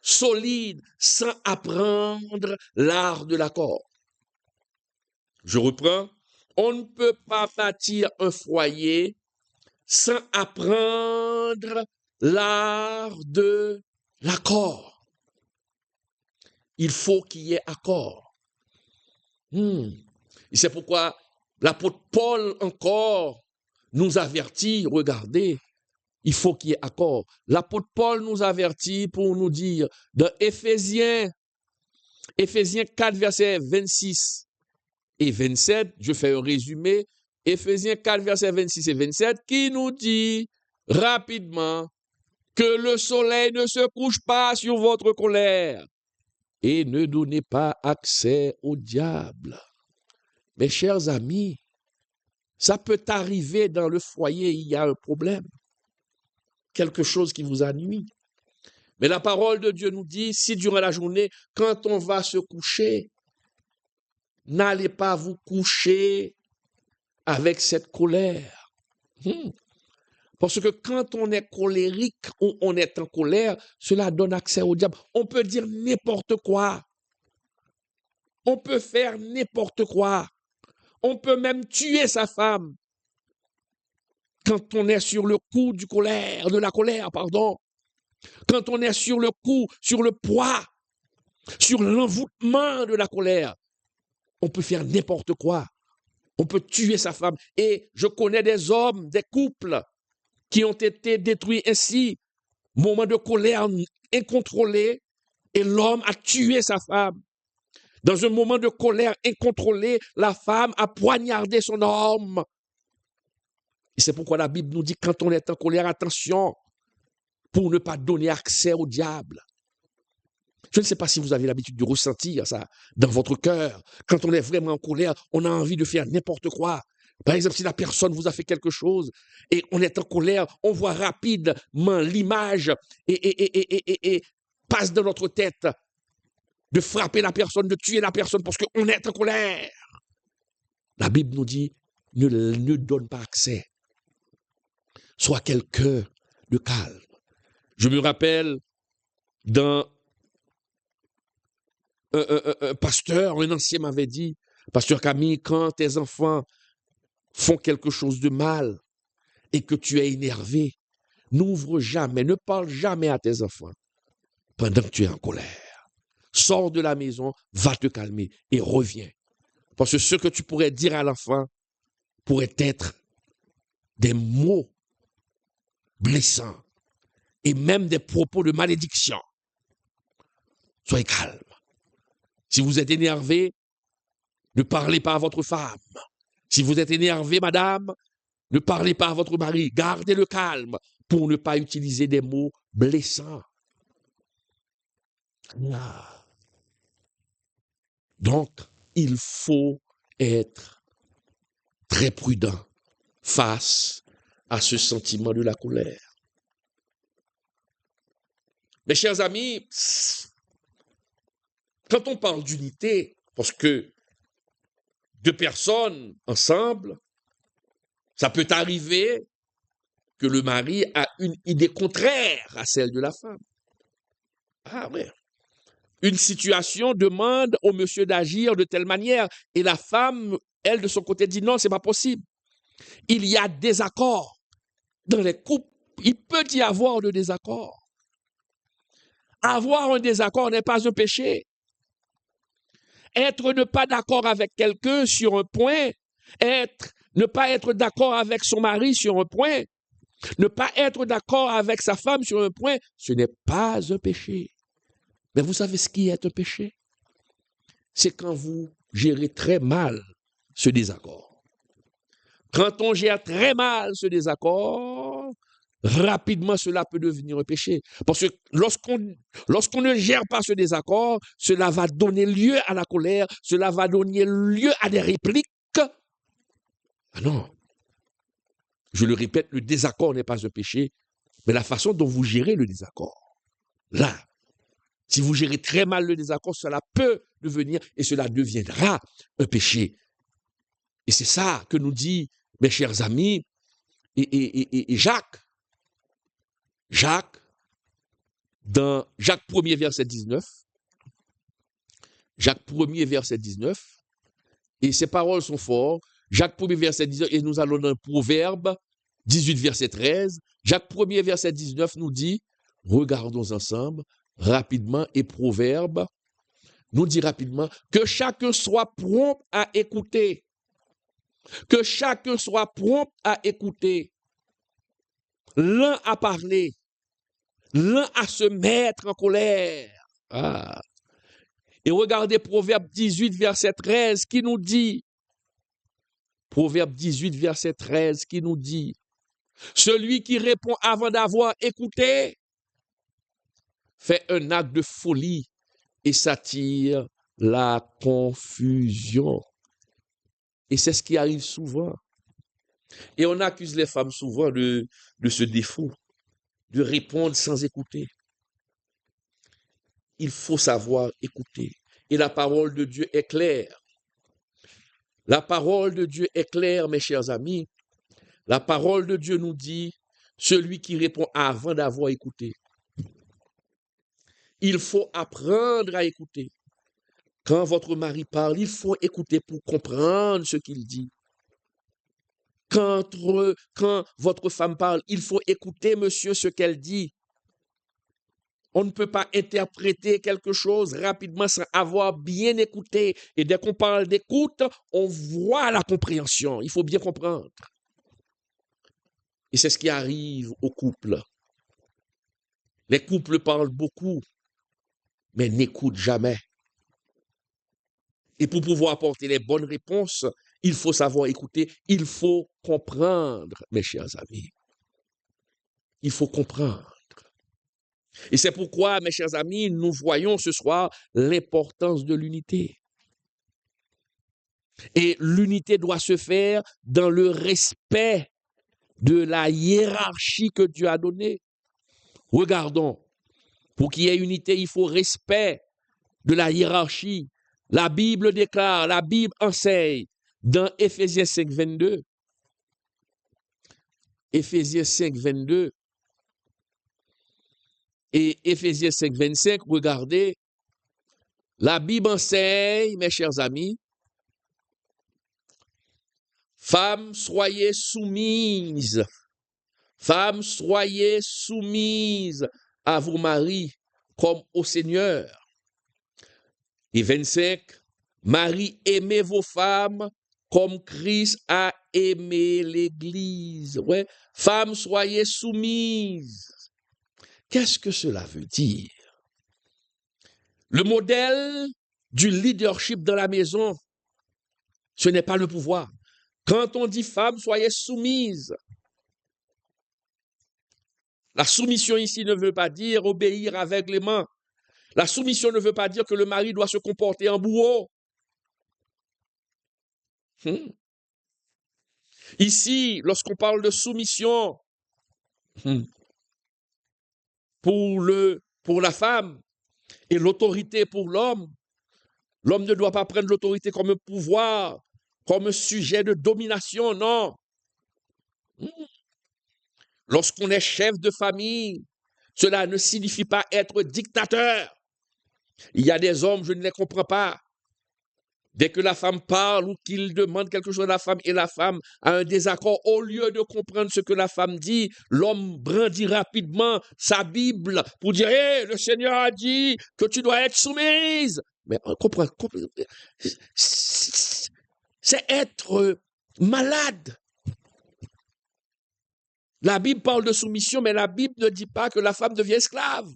solide sans apprendre l'art de l'accord. Je reprends, on ne peut pas bâtir un foyer sans apprendre l'art de l'accord. Il faut qu'il y ait accord. Et c'est pourquoi l'apôtre Paul encore nous avertit, regardez, il faut qu'il y ait accord. L'apôtre Paul nous avertit pour nous dire, dans Éphésiens 4, versets 26 et 27, je fais un résumé, Éphésiens 4, versets 26 et 27, qui nous dit rapidement que le soleil ne se couche pas sur votre colère et ne donnez pas accès au diable. Mes chers amis, ça peut arriver dans le foyer, il y a un problème. Quelque chose qui vous ennuie. Mais la parole de Dieu nous dit, si durant la journée, quand on va se coucher, n'allez pas vous coucher avec cette colère. Parce que quand on est colérique ou on est en colère, cela donne accès au diable. On peut dire n'importe quoi. On peut faire n'importe quoi. On peut même tuer sa femme quand on est sur le coup de la colère, pardon. Quand on est sur le coup, sur le poids, sur l'envoûtement de la colère, on peut faire n'importe quoi. On peut tuer sa femme. Et je connais des hommes, des couples qui ont été détruits ainsi, moment de colère incontrôlée, et l'homme a tué sa femme. Dans un moment de colère incontrôlée, la femme a poignardé son homme. Et c'est pourquoi la Bible nous dit, quand on est en colère, attention, pour ne pas donner accès au diable. Je ne sais pas si vous avez l'habitude de ressentir ça dans votre cœur. Quand on est vraiment en colère, on a envie de faire n'importe quoi. Par exemple, si la personne vous a fait quelque chose et on est en colère, on voit rapidement l'image et passe dans notre tête de frapper la personne, de tuer la personne parce qu'on est en colère. La Bible nous dit, ne donne pas accès. Sois quelqu'un de calme. Je me rappelle d'un pasteur, un ancien m'avait dit, pasteur Camille, quand tes enfants font quelque chose de mal et que tu es énervé, n'ouvre jamais, ne parle jamais à tes enfants pendant que tu es en colère. Sors de la maison, va te calmer et reviens. Parce que ce que tu pourrais dire à l'enfant pourrait être des mots blessants et même des propos de malédiction. Soyez calme. Si vous êtes énervé, ne parlez pas à votre femme. Si vous êtes énervé, madame, ne parlez pas à votre mari. Gardez le calme pour ne pas utiliser des mots blessants. Donc, il faut être très prudent face à ce sentiment de la colère. Mes chers amis, quand on parle d'unité, parce que deux personnes ensemble, ça peut arriver que le mari a une idée contraire à celle de la femme. Ah ouais. Une situation demande au monsieur d'agir de telle manière et la femme, elle, de son côté, dit non, c'est pas possible. Il y a des accords. Dans les couples, il peut y avoir de désaccords. Avoir un désaccord n'est pas un péché. Ne pas d'accord avec quelqu'un sur un point, ne pas être d'accord avec son mari sur un point, ne pas être d'accord avec sa femme sur un point, ce n'est pas un péché. Mais vous savez ce qui est un péché? C'est quand vous gérez très mal ce désaccord. Quand on gère très mal ce désaccord, rapidement cela peut devenir un péché. Parce que lorsqu'on ne gère pas ce désaccord, cela va donner lieu à la colère, cela va donner lieu à des répliques. Ah non. Je le répète, le désaccord n'est pas un péché, mais la façon dont vous gérez le désaccord. Là, si vous gérez très mal le désaccord, cela peut devenir et cela deviendra un péché. Et c'est ça que nous dit, mes chers amis, et Jacques. Dans Jacques 1er, verset 19. Jacques 1er, verset 19. Et ces paroles sont fortes. Jacques 1er, verset 19. Et nous allons dans Proverbe 18, verset 13. Jacques 1er, verset 19 nous dit, regardons ensemble, rapidement, et Proverbe nous dit rapidement, que chacun soit prompt à écouter. Que chacun soit prompt à écouter. L'un à parler, l'un à se mettre en colère. Ah. Et regardez Proverbe 18, verset 13, qui nous dit, Proverbe 18, verset 13, qui nous dit, celui qui répond avant d'avoir écouté fait un acte de folie et s'attire la confusion. Et c'est ce qui arrive souvent. Et on accuse les femmes souvent de ce défaut, de répondre sans écouter. il faut savoir écouter. Et la parole de Dieu est claire. La parole de Dieu est claire, mes chers amis. La parole de Dieu nous dit, celui qui répond avant d'avoir écouté. Il faut apprendre à écouter. Quand votre mari parle, il faut écouter pour comprendre ce qu'il dit. Quand votre femme parle, il faut écouter, monsieur, ce qu'elle dit. On ne peut pas interpréter quelque chose rapidement sans avoir bien écouté. Et dès qu'on parle d'écoute, on voit la compréhension. Il faut bien comprendre. Et c'est ce qui arrive aux couples. Les couples parlent beaucoup, mais n'écoutent jamais. Et pour pouvoir apporter les bonnes réponses, il faut savoir écouter, il faut comprendre, mes chers amis. Il faut comprendre. Et c'est pourquoi, mes chers amis, nous voyons ce soir l'importance de l'unité. Et l'unité doit se faire dans le respect de la hiérarchie que Dieu a donnée. Regardons, pour qu'il y ait unité, il faut respect de la hiérarchie. La Bible déclare, la Bible enseigne dans Éphésiens 5, 22. Éphésiens 5, 22. Et Éphésiens 5, 25, regardez, la Bible enseigne, mes chers amis, femmes, soyez soumises. Femmes, soyez soumises à vos maris comme au Seigneur. Et 25, maris, aimez vos femmes comme Christ a aimé l'Église. Ouais. Femmes, soyez soumises. Qu'est-ce que cela veut dire? Le modèle du leadership dans la maison, ce n'est pas le pouvoir. Quand on dit femmes, soyez soumises. La soumission ici ne veut pas dire obéir aveuglément. La soumission ne veut pas dire que le mari doit se comporter en bourreau. Ici, lorsqu'on parle de soumission pour la femme et l'autorité pour l'homme, l'homme ne doit pas prendre l'autorité comme un pouvoir, comme un sujet de domination, non. Lorsqu'on est chef de famille, cela ne signifie pas être dictateur. Il y a des hommes, je ne les comprends pas. Dès que la femme parle ou qu'il demande quelque chose à la femme et la femme a un désaccord, au lieu de comprendre ce que la femme dit, l'homme brandit rapidement sa Bible pour dire hey, le Seigneur a dit que tu dois être soumise. Mais on comprend, c'est être malade. La Bible parle de soumission, mais la Bible ne dit pas que la femme devient esclave.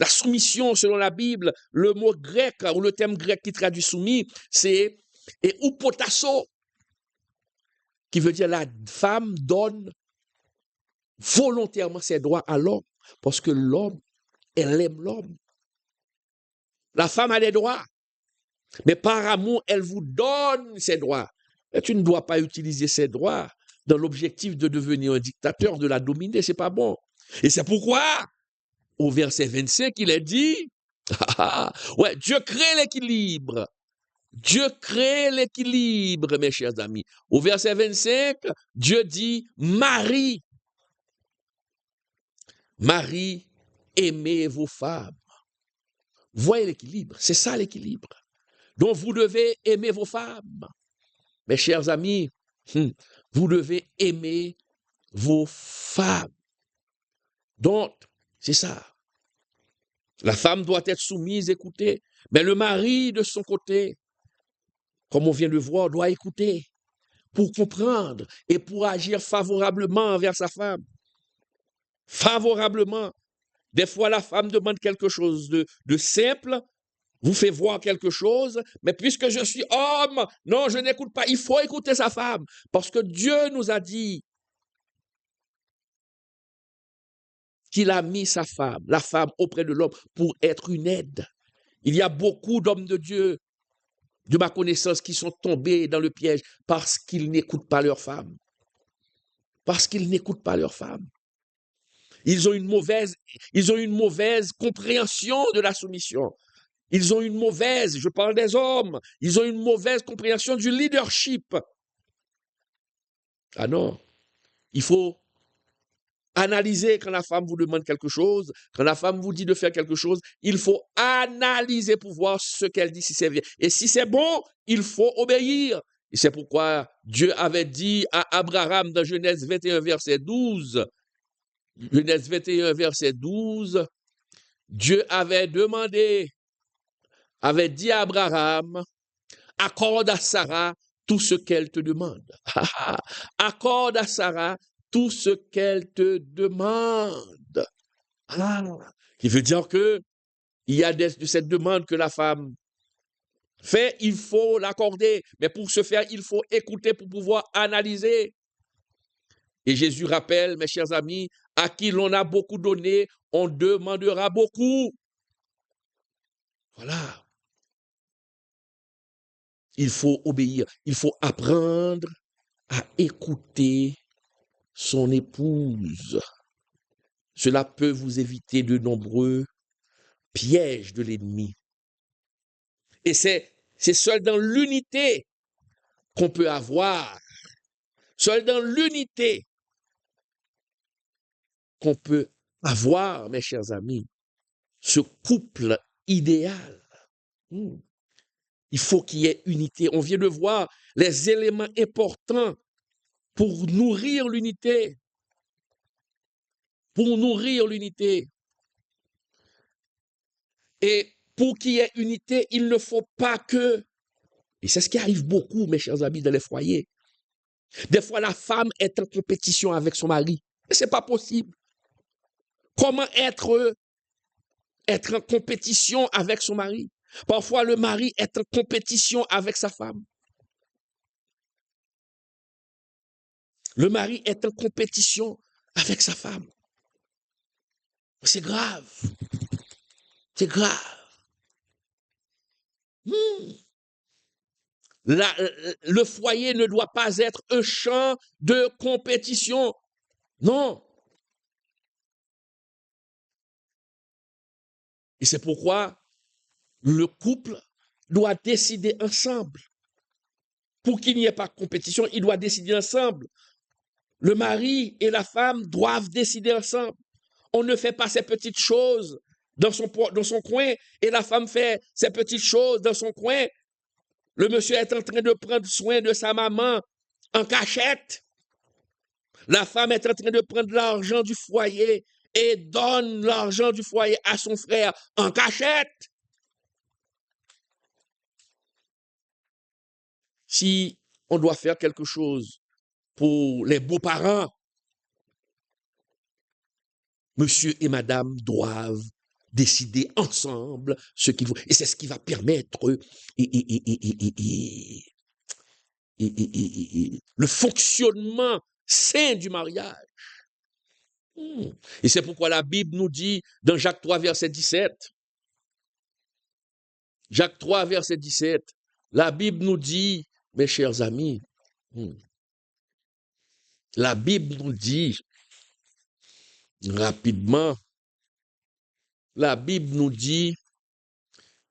La soumission, selon la Bible, le mot grec ou le terme grec qui traduit soumis, c'est oupotasso, qui veut dire la femme donne volontairement ses droits à l'homme, parce que l'homme, elle aime l'homme. La femme a des droits, mais par amour, elle vous donne ses droits. Et tu ne dois pas utiliser ses droits dans l'objectif de devenir un dictateur, de la dominer, c'est pas bon. Et c'est pourquoi, au verset 25, il est dit, ouais, Dieu crée l'équilibre. Dieu crée l'équilibre, mes chers amis. Au verset 25, Dieu dit, Marie, aimez vos femmes. Voyez l'équilibre, c'est ça l'équilibre. Donc vous devez aimer vos femmes. Mes chers amis, vous devez aimer vos femmes. Donc, c'est ça. La femme doit être soumise, écoutée. Mais le mari, de son côté, comme on vient de voir, doit écouter pour comprendre et pour agir favorablement envers sa femme. Favorablement. Des fois, la femme demande quelque chose de simple, vous fait voir quelque chose, mais puisque je suis homme, non, je n'écoute pas. Il faut écouter sa femme, parce que Dieu nous a dit qu'il a mis sa femme, la femme auprès de l'homme, pour être une aide. Il y a beaucoup d'hommes de Dieu, de ma connaissance, qui sont tombés dans le piège parce qu'ils n'écoutent pas leur femme. Parce qu'ils n'écoutent pas leur femme. Ils ont une mauvaise compréhension de la soumission. Ils ont une mauvaise, je parle des hommes, ils ont une mauvaise compréhension du leadership. Ah non, il faut analyser quand la femme vous demande quelque chose, quand la femme vous dit de faire quelque chose, il faut analyser pour voir ce qu'elle dit, si c'est bien. Et si c'est bon, il faut obéir. Et c'est pourquoi Dieu avait dit à Abraham dans Genèse 21, verset 12, Genèse 21, verset 12, Dieu avait dit à Abraham, accorde à Sarah tout ce qu'elle te demande. Accorde à Sarah tout ce qu'elle te demande. Qui veut dire que il y a de cette demande que la femme fait, il faut l'accorder. Mais pour ce faire, il faut écouter pour pouvoir analyser. Et Jésus rappelle, mes chers amis, à qui l'on a beaucoup donné, on demandera beaucoup. Voilà. Il faut obéir. Il faut apprendre à écouter son épouse. Cela peut vous éviter de nombreux pièges de l'ennemi. Et c'est seul dans l'unité qu'on peut avoir, seul dans l'unité qu'on peut avoir, mes chers amis, ce couple idéal. Il faut qu'il y ait unité. On vient de voir les éléments importants pour nourrir l'unité. Pour nourrir l'unité. Et pour qu'il y ait unité, il ne faut pas que, et c'est ce qui arrive beaucoup, mes chers amis, dans les foyers. Des fois, la femme est en compétition avec son mari. Mais ce n'est pas possible. Comment être en compétition avec son mari? Parfois, le mari est en compétition avec sa femme. Le mari est en compétition avec sa femme. C'est grave. C'est grave. Le foyer ne doit pas être un champ de compétition. Non. Et c'est pourquoi le couple doit décider ensemble. Pour qu'il n'y ait pas de compétition, il doit décider ensemble. Le mari et la femme doivent décider ensemble. On ne fait pas ces petites choses dans son coin et la femme fait ces petites choses dans son coin. Le monsieur est en train de prendre soin de sa maman en cachette. La femme est en train de prendre l'argent du foyer et donne l'argent du foyer à son frère en cachette. Si on doit faire quelque chose pour les beaux-parents, monsieur et madame doivent décider ensemble ce qu'il faut. Et c'est ce qui va permettre le fonctionnement sain du mariage. Et c'est pourquoi la Bible nous dit dans Jacques 3, verset 17, Jacques 3, verset 17, la Bible nous dit, mes chers amis, la Bible nous dit rapidement, la Bible nous dit,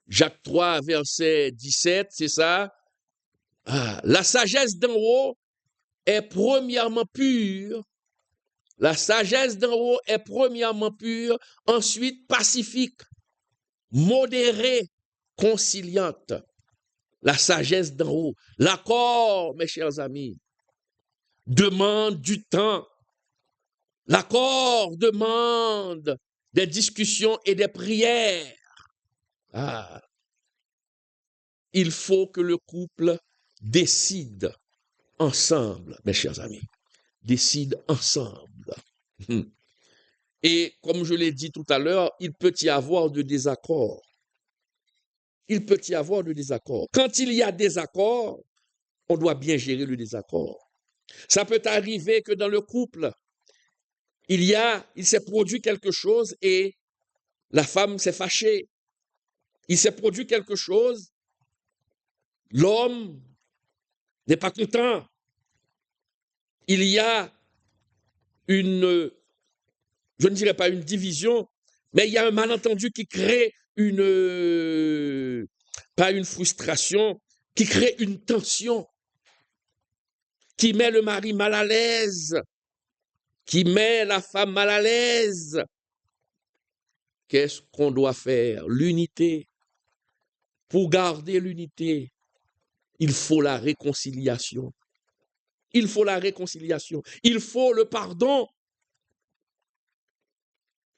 Jacques 3, verset 17, c'est ça, la sagesse d'en haut est premièrement pure. La sagesse d'en haut est premièrement pure, ensuite pacifique, modérée, conciliante. La sagesse d'en haut. L'accord, mes chers amis, demande du temps. L'accord demande des discussions et des prières. Il faut que le couple décide ensemble, mes chers amis. Décide ensemble. Et comme je l'ai dit tout à l'heure, il peut y avoir de désaccords. Il peut y avoir de désaccords. Quand il y a désaccord, on doit bien gérer le désaccord. Ça peut arriver que dans le couple, il s'est produit quelque chose et la femme s'est fâchée. Il s'est produit quelque chose, l'homme n'est pas content. Il y a une je ne dirais pas une division, mais il y a un malentendu qui crée pas une frustration, qui crée une tension, qui met le mari mal à l'aise, qui met la femme mal à l'aise. Qu'est-ce qu'on doit faire? L'unité. Pour garder l'unité, il faut la réconciliation. Il faut la réconciliation. Il faut le pardon.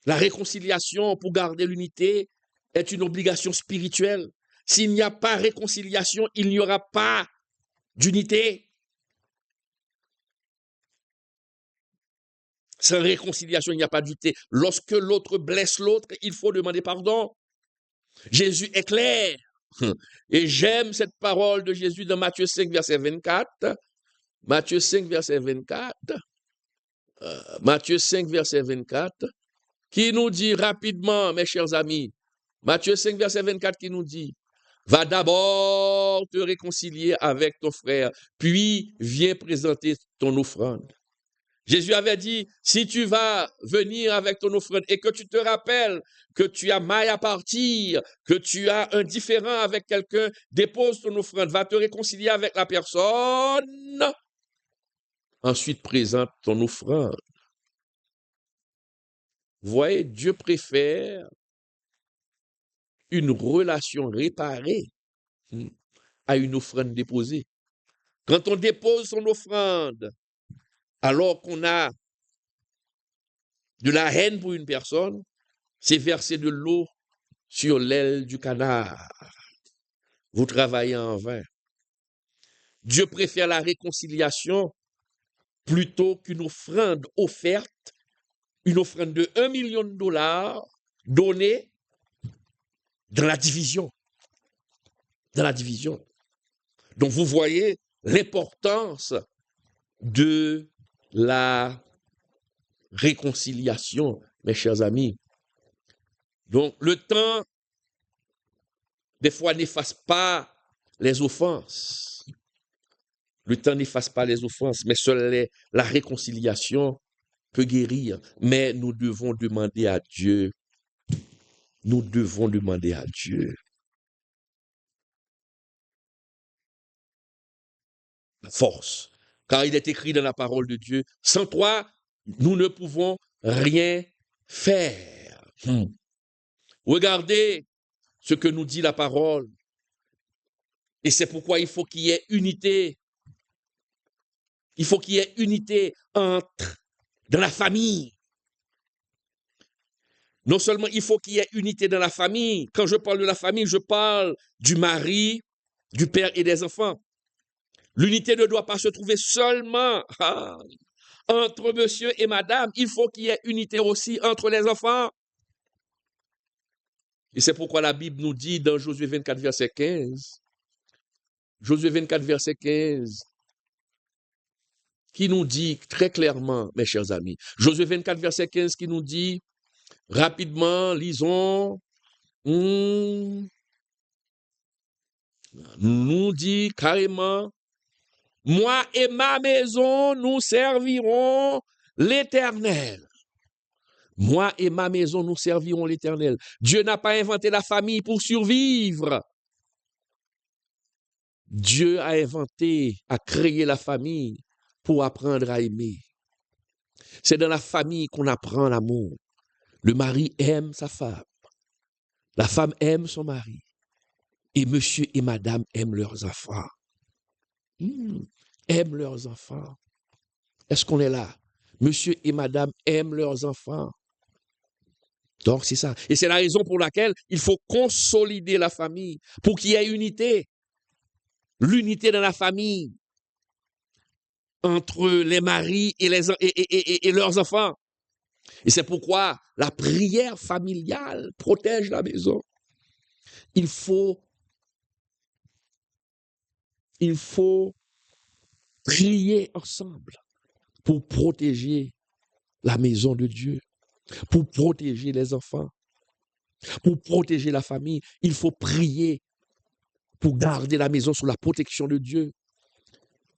La réconciliation pour garder l'unité est une obligation spirituelle. S'il n'y a pas réconciliation, il n'y aura pas d'unité. Sans réconciliation, il n'y a pas d'unité. Lorsque l'autre blesse l'autre, il faut demander pardon. Jésus est clair. Et j'aime cette parole de Jésus dans Matthieu 5, verset 24. Matthieu 5, verset 24. Matthieu 5, verset 24. Qui nous dit rapidement, mes chers amis, Matthieu 5, verset 24, qui nous dit, va d'abord te réconcilier avec ton frère, puis viens présenter ton offrande. Jésus avait dit, si tu vas venir avec ton offrande et que tu te rappelles que tu as maille à partir, que tu as un différend avec quelqu'un, dépose ton offrande, va te réconcilier avec la personne, ensuite présente ton offrande. Vous voyez, Dieu préfère une relation réparée à une offrande déposée. Quand on dépose son offrande, alors qu'on a de la haine pour une personne, c'est verser de l'eau sur l'aile du canard. Vous travaillez en vain. Dieu préfère la réconciliation plutôt qu'une offrande offerte, une offrande de $1 million donnée dans la division. Dans la division. Donc vous voyez l'importance de la réconciliation, mes chers amis. Donc le temps, des fois, n'efface pas les offenses. Le temps n'efface pas les offenses, mais seule la réconciliation peut guérir. Mais nous devons demander à Dieu. Nous devons demander à Dieu la force. Car il est écrit dans la parole de Dieu, sans toi, nous ne pouvons rien faire. Regardez ce que nous dit la parole. Et c'est pourquoi il faut qu'il y ait unité. Il faut qu'il y ait unité dans la famille. Non seulement il faut qu'il y ait unité dans la famille. Quand je parle de la famille, je parle du mari, du père et des enfants. L'unité ne doit pas se trouver seulement entre monsieur et madame. Il faut qu'il y ait unité aussi entre les enfants. Et c'est pourquoi la Bible nous dit dans Josué 24, verset 15, Josué 24, verset 15, qui nous dit très clairement, mes chers amis, Josué 24, verset 15, qui nous dit, rapidement, lisons, nous dit carrément, moi et ma maison, nous servirons l'Éternel. Moi et ma maison, nous servirons l'Éternel. Dieu n'a pas inventé la famille pour survivre. Dieu a créé la famille pour apprendre à aimer. C'est dans la famille qu'on apprend l'amour. Le mari aime sa femme. La femme aime son mari. Et monsieur et madame aiment leurs enfants. Aiment leurs enfants. Est-ce qu'on est là? Monsieur et madame aiment leurs enfants. Donc c'est ça. Et c'est la raison pour laquelle il faut consolider la famille pour qu'il y ait unité. L'unité dans la famille entre les maris et leurs enfants. Et c'est pourquoi la prière familiale protège la maison. Il faut prier ensemble pour protéger la maison de Dieu, pour protéger les enfants, pour protéger la famille. Il faut prier pour garder la maison sous la protection de Dieu.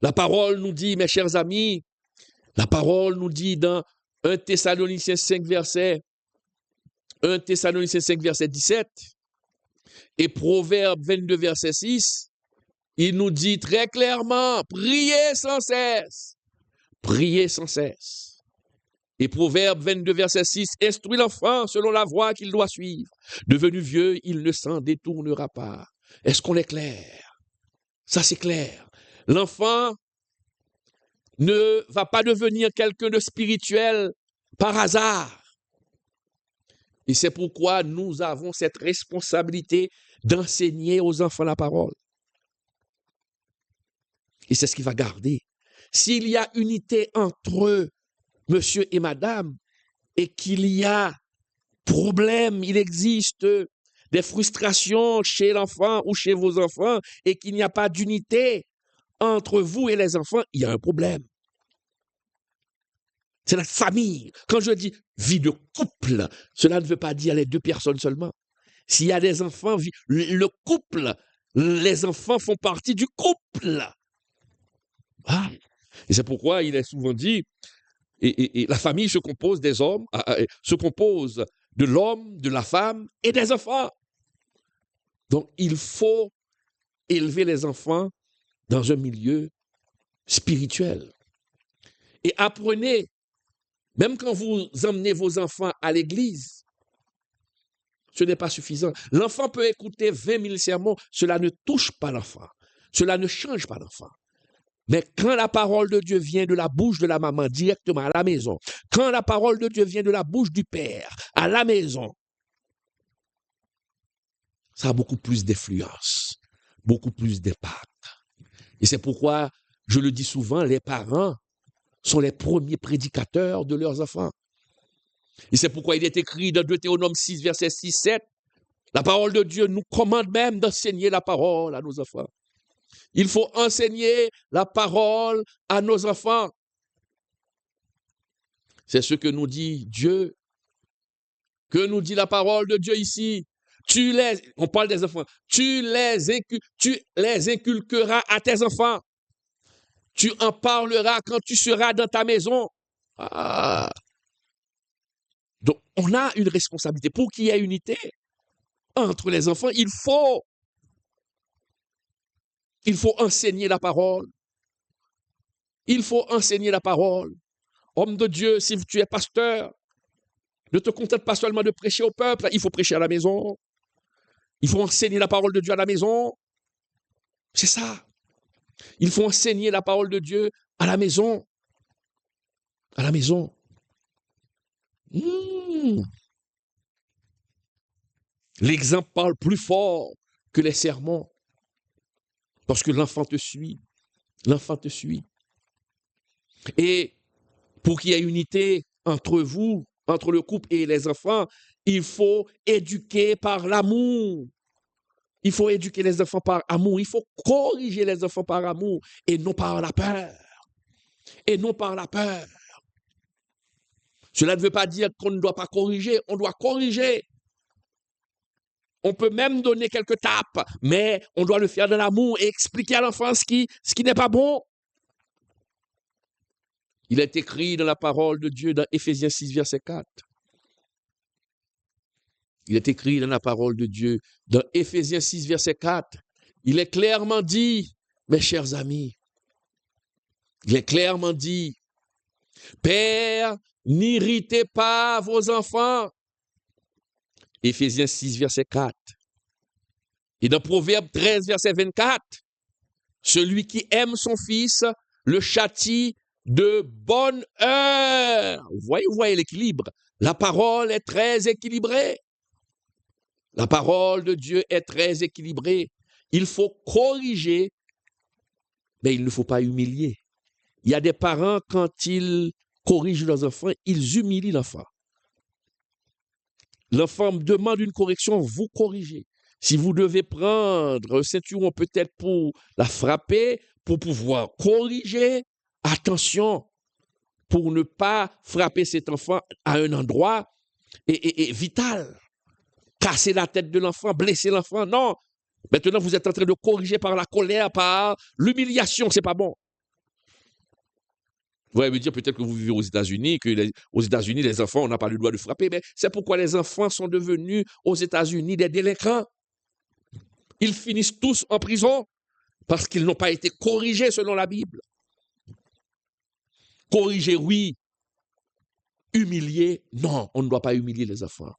La parole nous dit, mes chers amis, la parole nous dit dans 1 Thessaloniciens 5, verset 17 et Proverbe 22, verset 6, il nous dit très clairement, priez sans cesse. Priez sans cesse. Et Proverbe 22, verset 6, instruis l'enfant selon la voie qu'il doit suivre. Devenu vieux, il ne s'en détournera pas. Est-ce qu'on est clair? Ça, c'est clair. L'enfant ne va pas devenir quelqu'un de spirituel par hasard. Et c'est pourquoi nous avons cette responsabilité d'enseigner aux enfants la parole. Et c'est ce qui va garder. S'il y a unité entre monsieur et madame, et qu'il y a problème, il existe des frustrations chez l'enfant ou chez vos enfants, et qu'il n'y a pas d'unité entre vous et les enfants, il y a un problème. C'est la famille. Quand je dis vie de couple, cela ne veut pas dire les deux personnes seulement. S'il y a des enfants, le couple, les enfants font partie du couple. Ah. Et c'est pourquoi il est souvent dit, et la famille se compose des hommes, se compose de l'homme, de la femme et des enfants. Donc il faut élever les enfants dans un milieu spirituel. Et apprenez, même quand vous emmenez vos enfants à l'église, ce n'est pas suffisant. L'enfant peut écouter 20 000 sermons, cela ne touche pas l'enfant, cela ne change pas l'enfant. Mais quand la parole de Dieu vient de la bouche de la maman directement à la maison, quand la parole de Dieu vient de la bouche du père à la maison, ça a beaucoup plus d'influence, beaucoup plus d'impact. Et c'est pourquoi, je le dis souvent, les parents sont les premiers prédicateurs de leurs enfants. Et c'est pourquoi il est écrit dans Deutéronome 6, verset 6-7, la parole de Dieu nous commande même d'enseigner la parole à nos enfants. Il faut enseigner la parole à nos enfants. C'est ce que nous dit Dieu, que nous dit la parole de Dieu ici. On parle des enfants, tu les inculqueras à tes enfants. Tu en parleras quand tu seras dans ta maison. Ah. Donc, on a une responsabilité. Pour qu'il y ait unité entre les enfants, il faut enseigner la parole. Il faut enseigner la parole. Homme de Dieu, si tu es pasteur, ne te contente pas seulement de prêcher au peuple, il faut prêcher à la maison. Il faut enseigner la parole de Dieu à la maison. C'est ça. Il faut enseigner la parole de Dieu à la maison. À la maison. L'exemple parle plus fort que les sermons. Parce que l'enfant te suit. L'enfant te suit. Et pour qu'il y ait unité entre vous, entre le couple et les enfants, il faut éduquer par l'amour. Il faut éduquer les enfants par amour. Il faut corriger les enfants par amour et non par la peur. Et non par la peur. Cela ne veut pas dire qu'on ne doit pas corriger. On doit corriger. On peut même donner quelques tapes, mais on doit le faire de l'amour et expliquer à l'enfant ce qui n'est pas bon. Il est écrit dans la parole de Dieu dans Éphésiens 6, verset 4. Il est écrit dans la parole de Dieu dans Éphésiens 6, verset 4. Il est clairement dit, mes chers amis, il est clairement dit, Père, n'irritez pas vos enfants. Éphésiens 6, verset 4. Et dans Proverbe 13, verset 24, celui qui aime son fils le châtie de bonne heure. Vous voyez l'équilibre. La parole est très équilibrée. La parole de Dieu est très équilibrée. Il faut corriger, mais il ne faut pas humilier. Il y a des parents, quand ils corrigent leurs enfants, ils humilient l'enfant. L'enfant demande une correction, vous corrigez. Si vous devez prendre un ceinturon peut-être pour la frapper, pour pouvoir corriger, attention, pour ne pas frapper cet enfant à un endroit et vital. Casser la tête de l'enfant, blesser l'enfant, non. Maintenant, vous êtes en train de corriger par la colère, par l'humiliation, c'est pas bon. Vous allez me dire peut-être que vous vivez aux États-Unis, aux États-Unis, les enfants, on n'a pas le droit de frapper, mais c'est pourquoi les enfants sont devenus aux États-Unis des délinquants. Ils finissent tous en prison parce qu'ils n'ont pas été corrigés selon la Bible. Corriger, oui. Humilier, non, on ne doit pas humilier les enfants.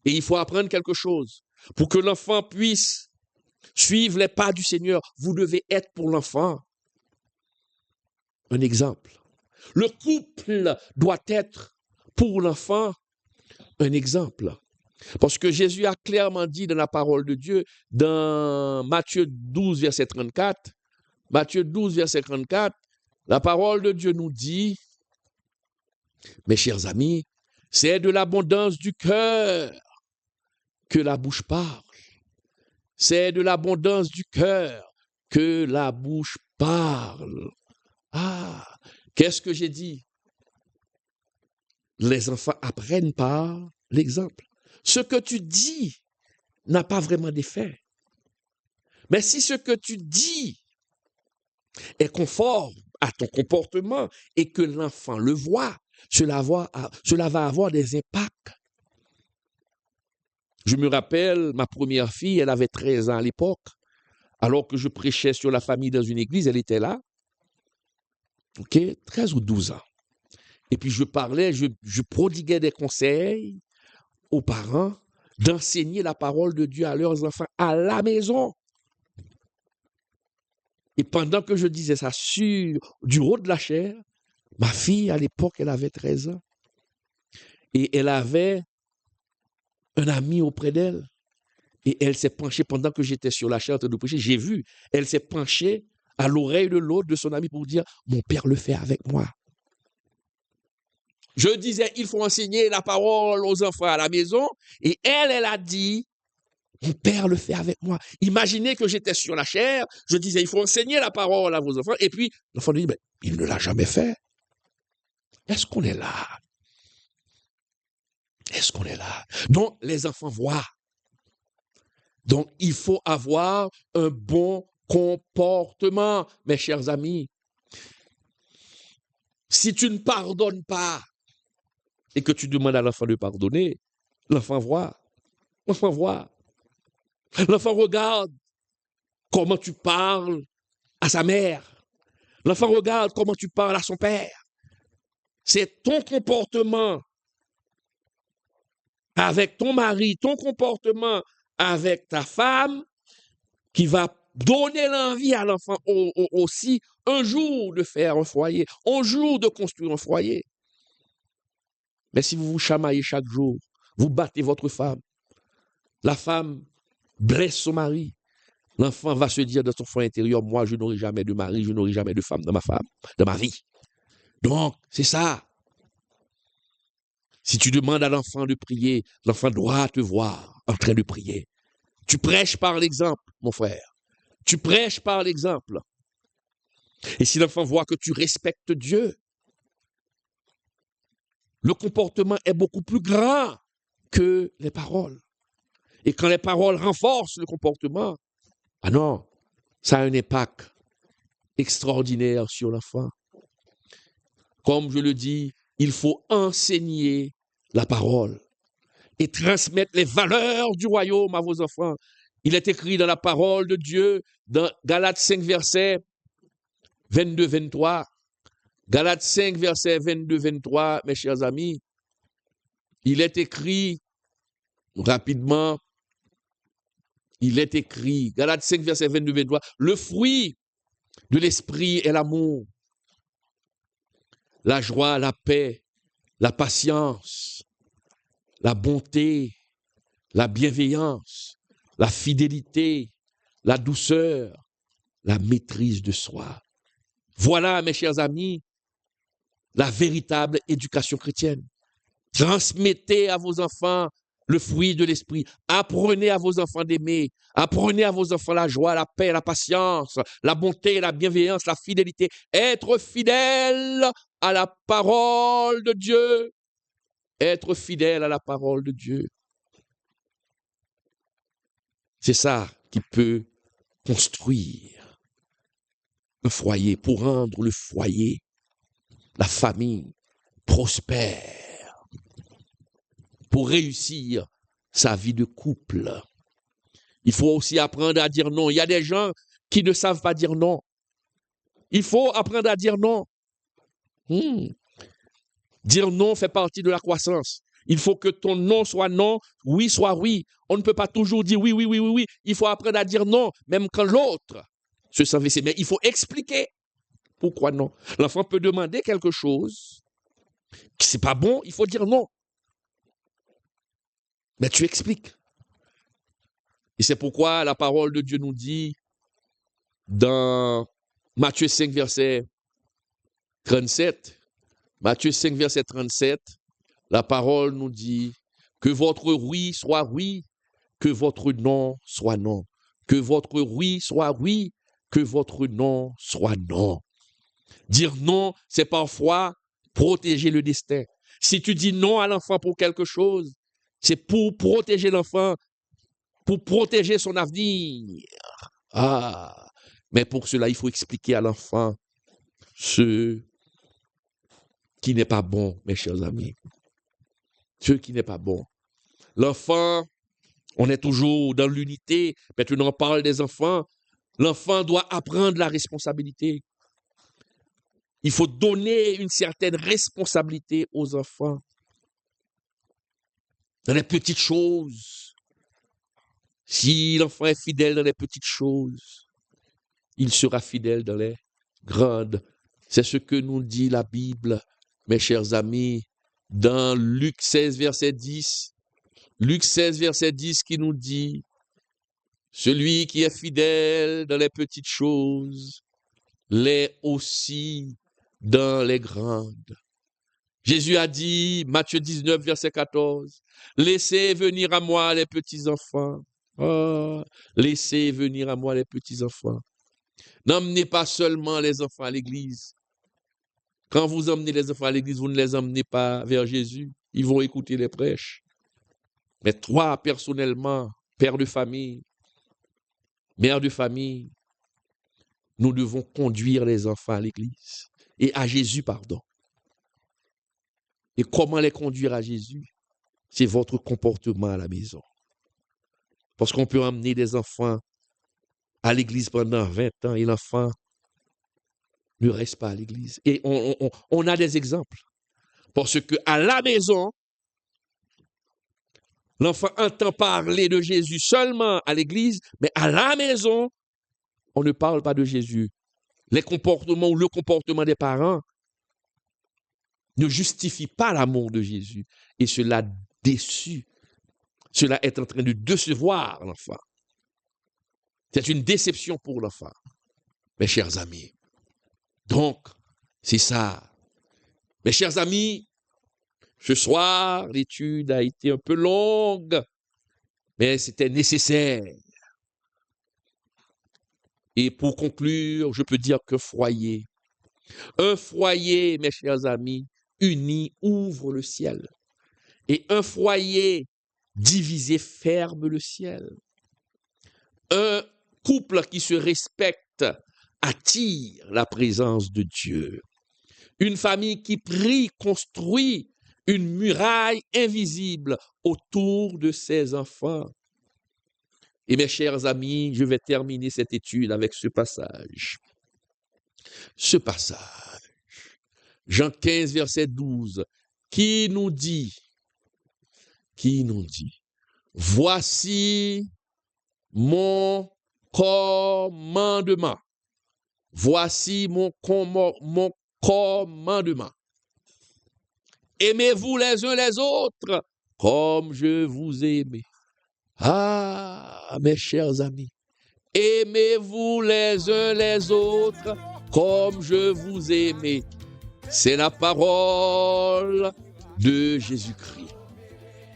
Et il faut apprendre quelque chose. Pour que l'enfant puisse suivre les pas du Seigneur, vous devez être pour l'enfant un exemple. Le couple doit être pour l'enfant un exemple. Parce que Jésus a clairement dit dans la parole de Dieu, dans Matthieu 12, verset 34, Matthieu 12, verset 34, la parole de Dieu nous dit, mes chers amis, c'est de l'abondance du cœur que la bouche parle. C'est de l'abondance du cœur que la bouche parle. Ah, qu'est-ce que j'ai dit? Les enfants apprennent par l'exemple. Ce que tu dis n'a pas vraiment d'effet. Mais si ce que tu dis est conforme à ton comportement et que l'enfant le voit, cela va avoir des impacts. Je me rappelle, ma première fille, elle avait 13 ans à l'époque, alors que je prêchais sur la famille dans une église, elle était là, 13 ou 12 ans. Et puis je parlais, je prodiguais des conseils aux parents d'enseigner la parole de Dieu à leurs enfants à la maison. Et pendant que je disais ça du haut de la chair, ma fille, à l'époque, elle avait 13 ans. Et elle avait un ami auprès d'elle. Et elle s'est penchée pendant que j'étais sur la chair en train de prêcher. J'ai vu, elle s'est penchée à l'oreille de l'autre, de son ami, pour dire, mon père le fait avec moi. Je disais, il faut enseigner la parole aux enfants à la maison. Et elle a dit, mon père le fait avec moi. Imaginez que j'étais sur la chair. Je disais, il faut enseigner la parole à vos enfants. Et puis, l'enfant dit, mais il ne l'a jamais fait. Est-ce qu'on est là? Est-ce qu'on est là? Donc, les enfants voient. Donc, il faut avoir un bon comportement, mes chers amis. Si tu ne pardonnes pas et que tu demandes à l'enfant de pardonner, l'enfant voit. L'enfant voit. L'enfant regarde comment tu parles à sa mère. L'enfant regarde comment tu parles à son père. C'est ton comportement avec ton mari, ton comportement avec ta femme qui va donner l'envie à l'enfant aussi un jour de faire un foyer, un jour de construire un foyer. Mais si vous vous chamaillez chaque jour, vous battez votre femme, la femme blesse son mari, l'enfant va se dire dans son fond intérieur, moi je n'aurai jamais de mari, je n'aurai jamais de femme dans ma vie. Donc, c'est ça. Si tu demandes à l'enfant de prier, l'enfant doit te voir en train de prier. Tu prêches par l'exemple, mon frère. Tu prêches par l'exemple. Et si l'enfant voit que tu respectes Dieu, le comportement est beaucoup plus grand que les paroles. Et quand les paroles renforcent le comportement, ah non, ça a un impact extraordinaire sur l'enfant. Comme je le dis, il faut enseigner la parole et transmettre les valeurs du royaume à vos enfants. Il est écrit dans la parole de Dieu, dans Galates 5, verset 22-23. Galates 5, verset 22-23, mes chers amis. Il est écrit, rapidement, il est écrit, Galates 5, verset 22-23, le fruit de l'esprit est l'amour, la joie, la paix, la patience, la bonté, la bienveillance, la fidélité, la douceur, la maîtrise de soi. Voilà, mes chers amis, la véritable éducation chrétienne. Transmettez à vos enfants le fruit de l'esprit. Apprenez à vos enfants d'aimer. Apprenez à vos enfants la joie, la paix, la patience, la bonté, la bienveillance, la fidélité. Être fidèle à la parole de Dieu. Être fidèle à la parole de Dieu. C'est ça qui peut construire un foyer, pour rendre le foyer la famille prospère, pour réussir sa vie de couple. Il faut aussi apprendre à dire non. Il y a des gens qui ne savent pas dire non. Il faut apprendre à dire non. Dire non fait partie de la croissance. Il faut que ton non soit non, oui soit oui. On ne peut pas toujours dire oui, oui, oui, oui, oui. Il faut apprendre à dire non, même quand l'autre se sent vexé. Mais il faut expliquer pourquoi non. L'enfant peut demander quelque chose, c'est pas bon, il faut dire non. Mais tu expliques. Et c'est pourquoi la parole de Dieu nous dit dans Matthieu 5, verset 37, Matthieu 5, verset 37, la parole nous dit que votre oui soit oui, que votre non soit non. Que votre oui soit oui, que votre non soit non. Dire non, c'est parfois protéger le destin. Si tu dis non à l'enfant pour quelque chose, c'est pour protéger l'enfant, pour protéger son avenir. Mais pour cela, il faut expliquer à l'enfant ce qui n'est pas bon, mes chers amis. Ce qui n'est pas bon. L'enfant, on est toujours dans l'unité. Maintenant, on parle des enfants. L'enfant doit apprendre la responsabilité. Il faut donner une certaine responsabilité aux enfants. Dans les petites choses. Si l'enfant est fidèle dans les petites choses, il sera fidèle dans les grandes. C'est ce que nous dit la Bible, mes chers amis, dans Luc 16, verset 10. Luc 16, verset 10 qui nous dit « Celui qui est fidèle dans les petites choses l'est aussi dans les grandes. » Jésus a dit, Matthieu 19, verset 14, « Laissez venir à moi les petits-enfants. » Laissez venir à moi les petits-enfants. N'emmenez pas seulement les enfants à l'église. Quand vous emmenez les enfants à l'église, vous ne les emmenez pas vers Jésus. Ils vont écouter les prêches. Mais toi, personnellement, père de famille, mère de famille, nous devons conduire les enfants à l'église et à Jésus, pardon. Et comment les conduire à Jésus? C'est votre comportement à la maison. Parce qu'on peut emmener des enfants à l'église pendant 20 ans et l'enfant ne reste pas à l'église. Et on a des exemples. Parce qu'à la maison, l'enfant entend parler de Jésus seulement à l'église, mais à la maison, on ne parle pas de Jésus. Les comportements ou le comportement des parents ne justifie pas l'amour de Jésus. Et cela déçu. Cela est en train de décevoir l'enfant. C'est une déception pour l'enfant, mes chers amis. Donc, c'est ça. Mes chers amis, ce soir, l'étude a été un peu longue, mais c'était nécessaire. Et pour conclure, je peux dire qu'un foyer, mes chers amis, uni ouvre le ciel. Et un foyer divisé ferme le ciel. Un couple qui se respecte attire la présence de Dieu. Une famille qui prie construit une muraille invisible autour de ses enfants. Et mes chers amis, je vais terminer cette étude avec ce passage. Ce passage, Jean 15, verset 12, qui nous dit, voici mon commandement. Voici mon commandement. Aimez-vous les uns les autres comme je vous ai aimé. Mes chers amis, aimez-vous les uns les autres comme je vous ai aimé. C'est la parole de Jésus-Christ.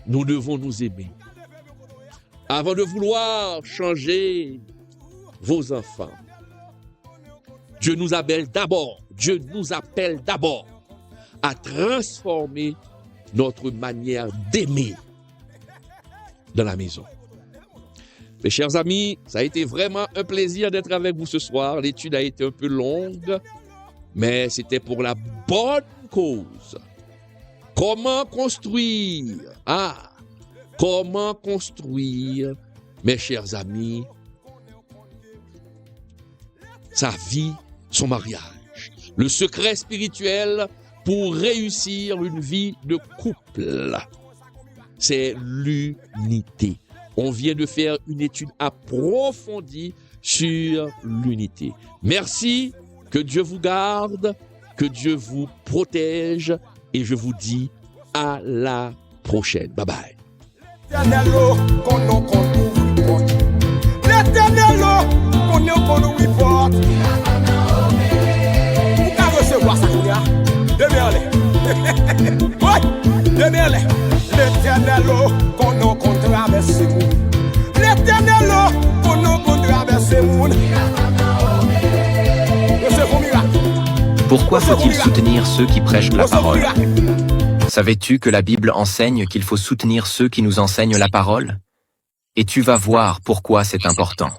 Nous devons nous aimer. Avant de vouloir changer vos enfants, Dieu nous appelle d'abord à transformer notre manière d'aimer dans la maison. Mes chers amis, ça a été vraiment un plaisir d'être avec vous ce soir. L'étude a été un peu longue, mais c'était pour la bonne cause. Comment construire? Comment construire, mes chers amis, sa vie, son mariage. Le secret spirituel pour réussir une vie de couple, c'est l'unité. On vient de faire une étude approfondie sur l'unité. Merci, que Dieu vous garde, que Dieu vous protège et je vous dis à la prochaine. Bye bye. L'éternel, qu'on nous porte. Vous pouvez recevoir ça, demeurez. Oui, demeurez. L'éternel, qu'on nous traverse. L'éternel, qu'on nous traverse. Pourquoi faut-il soutenir ceux qui prêchent la parole? Savais-tu que la Bible enseigne qu'il faut soutenir ceux qui nous enseignent la parole? Et tu vas voir pourquoi c'est important.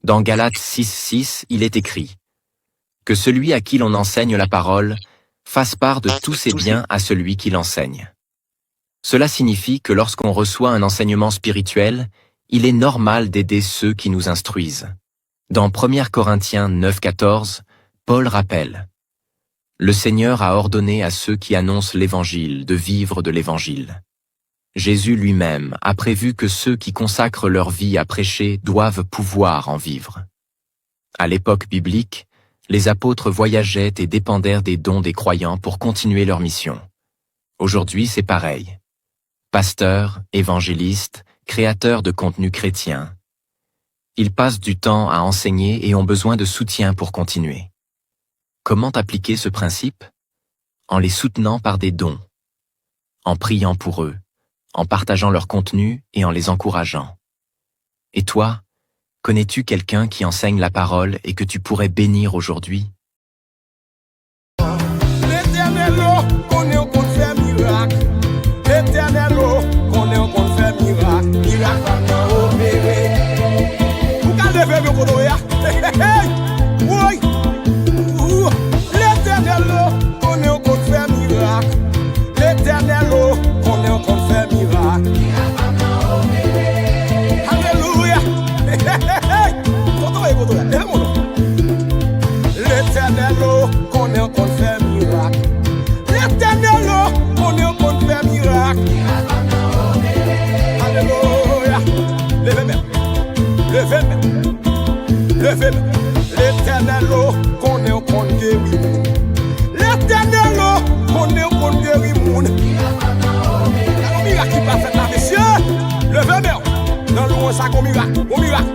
Dans Galates 6:6, il est écrit « Que celui à qui l'on enseigne la parole fasse part de tous ses biens à celui qui l'enseigne. » Cela signifie que lorsqu'on reçoit un enseignement spirituel, il est normal d'aider ceux qui nous instruisent. Dans 1 Corinthiens 9:14, Paul rappelle « Le Seigneur a ordonné à ceux qui annoncent l'Évangile de vivre de l'Évangile. Jésus lui-même a prévu que ceux qui consacrent leur vie à prêcher doivent pouvoir en vivre. » À l'époque biblique, les apôtres voyageaient et dépendèrent des dons des croyants pour continuer leur mission. Aujourd'hui, c'est pareil. Pasteurs, évangélistes, créateurs de contenu chrétien. Ils passent du temps à enseigner et ont besoin de soutien pour continuer. Comment appliquer ce principe? En les soutenant par des dons, en priant pour eux, en partageant leur contenu et en les encourageant. Et toi, connais-tu quelqu'un qui enseigne la parole et que tu pourrais bénir aujourd'hui? L'éternel, qu'on fait miracle. L'éternel, qu'on fait miracle. Miracle, on opéré. Vous gardez le côté, oui. L'éternel, qu'on fait miracle. L'éternel, qu'on fait miracle. Alléluia. L'éternel, qu'on fait miracle. L'éternel, qu'on fait miracle. Alléluia. Levez-moi. Levez-moi. Levez-moi. L'éternel, qu'on guérit. L'éternel, qu'on guérit. Un miracle qui va faire la messieurs. Levez-moi. Dans le ça comme miracle. Au miracle.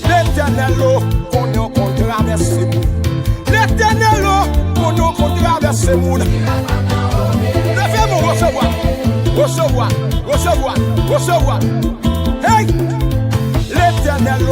L'éternel, qu'on traverse. L'éternel, qu'on traverse. Levez-moi, recevoir. Recevoir. Recevoir. Recevoir. Hey! L'éternel,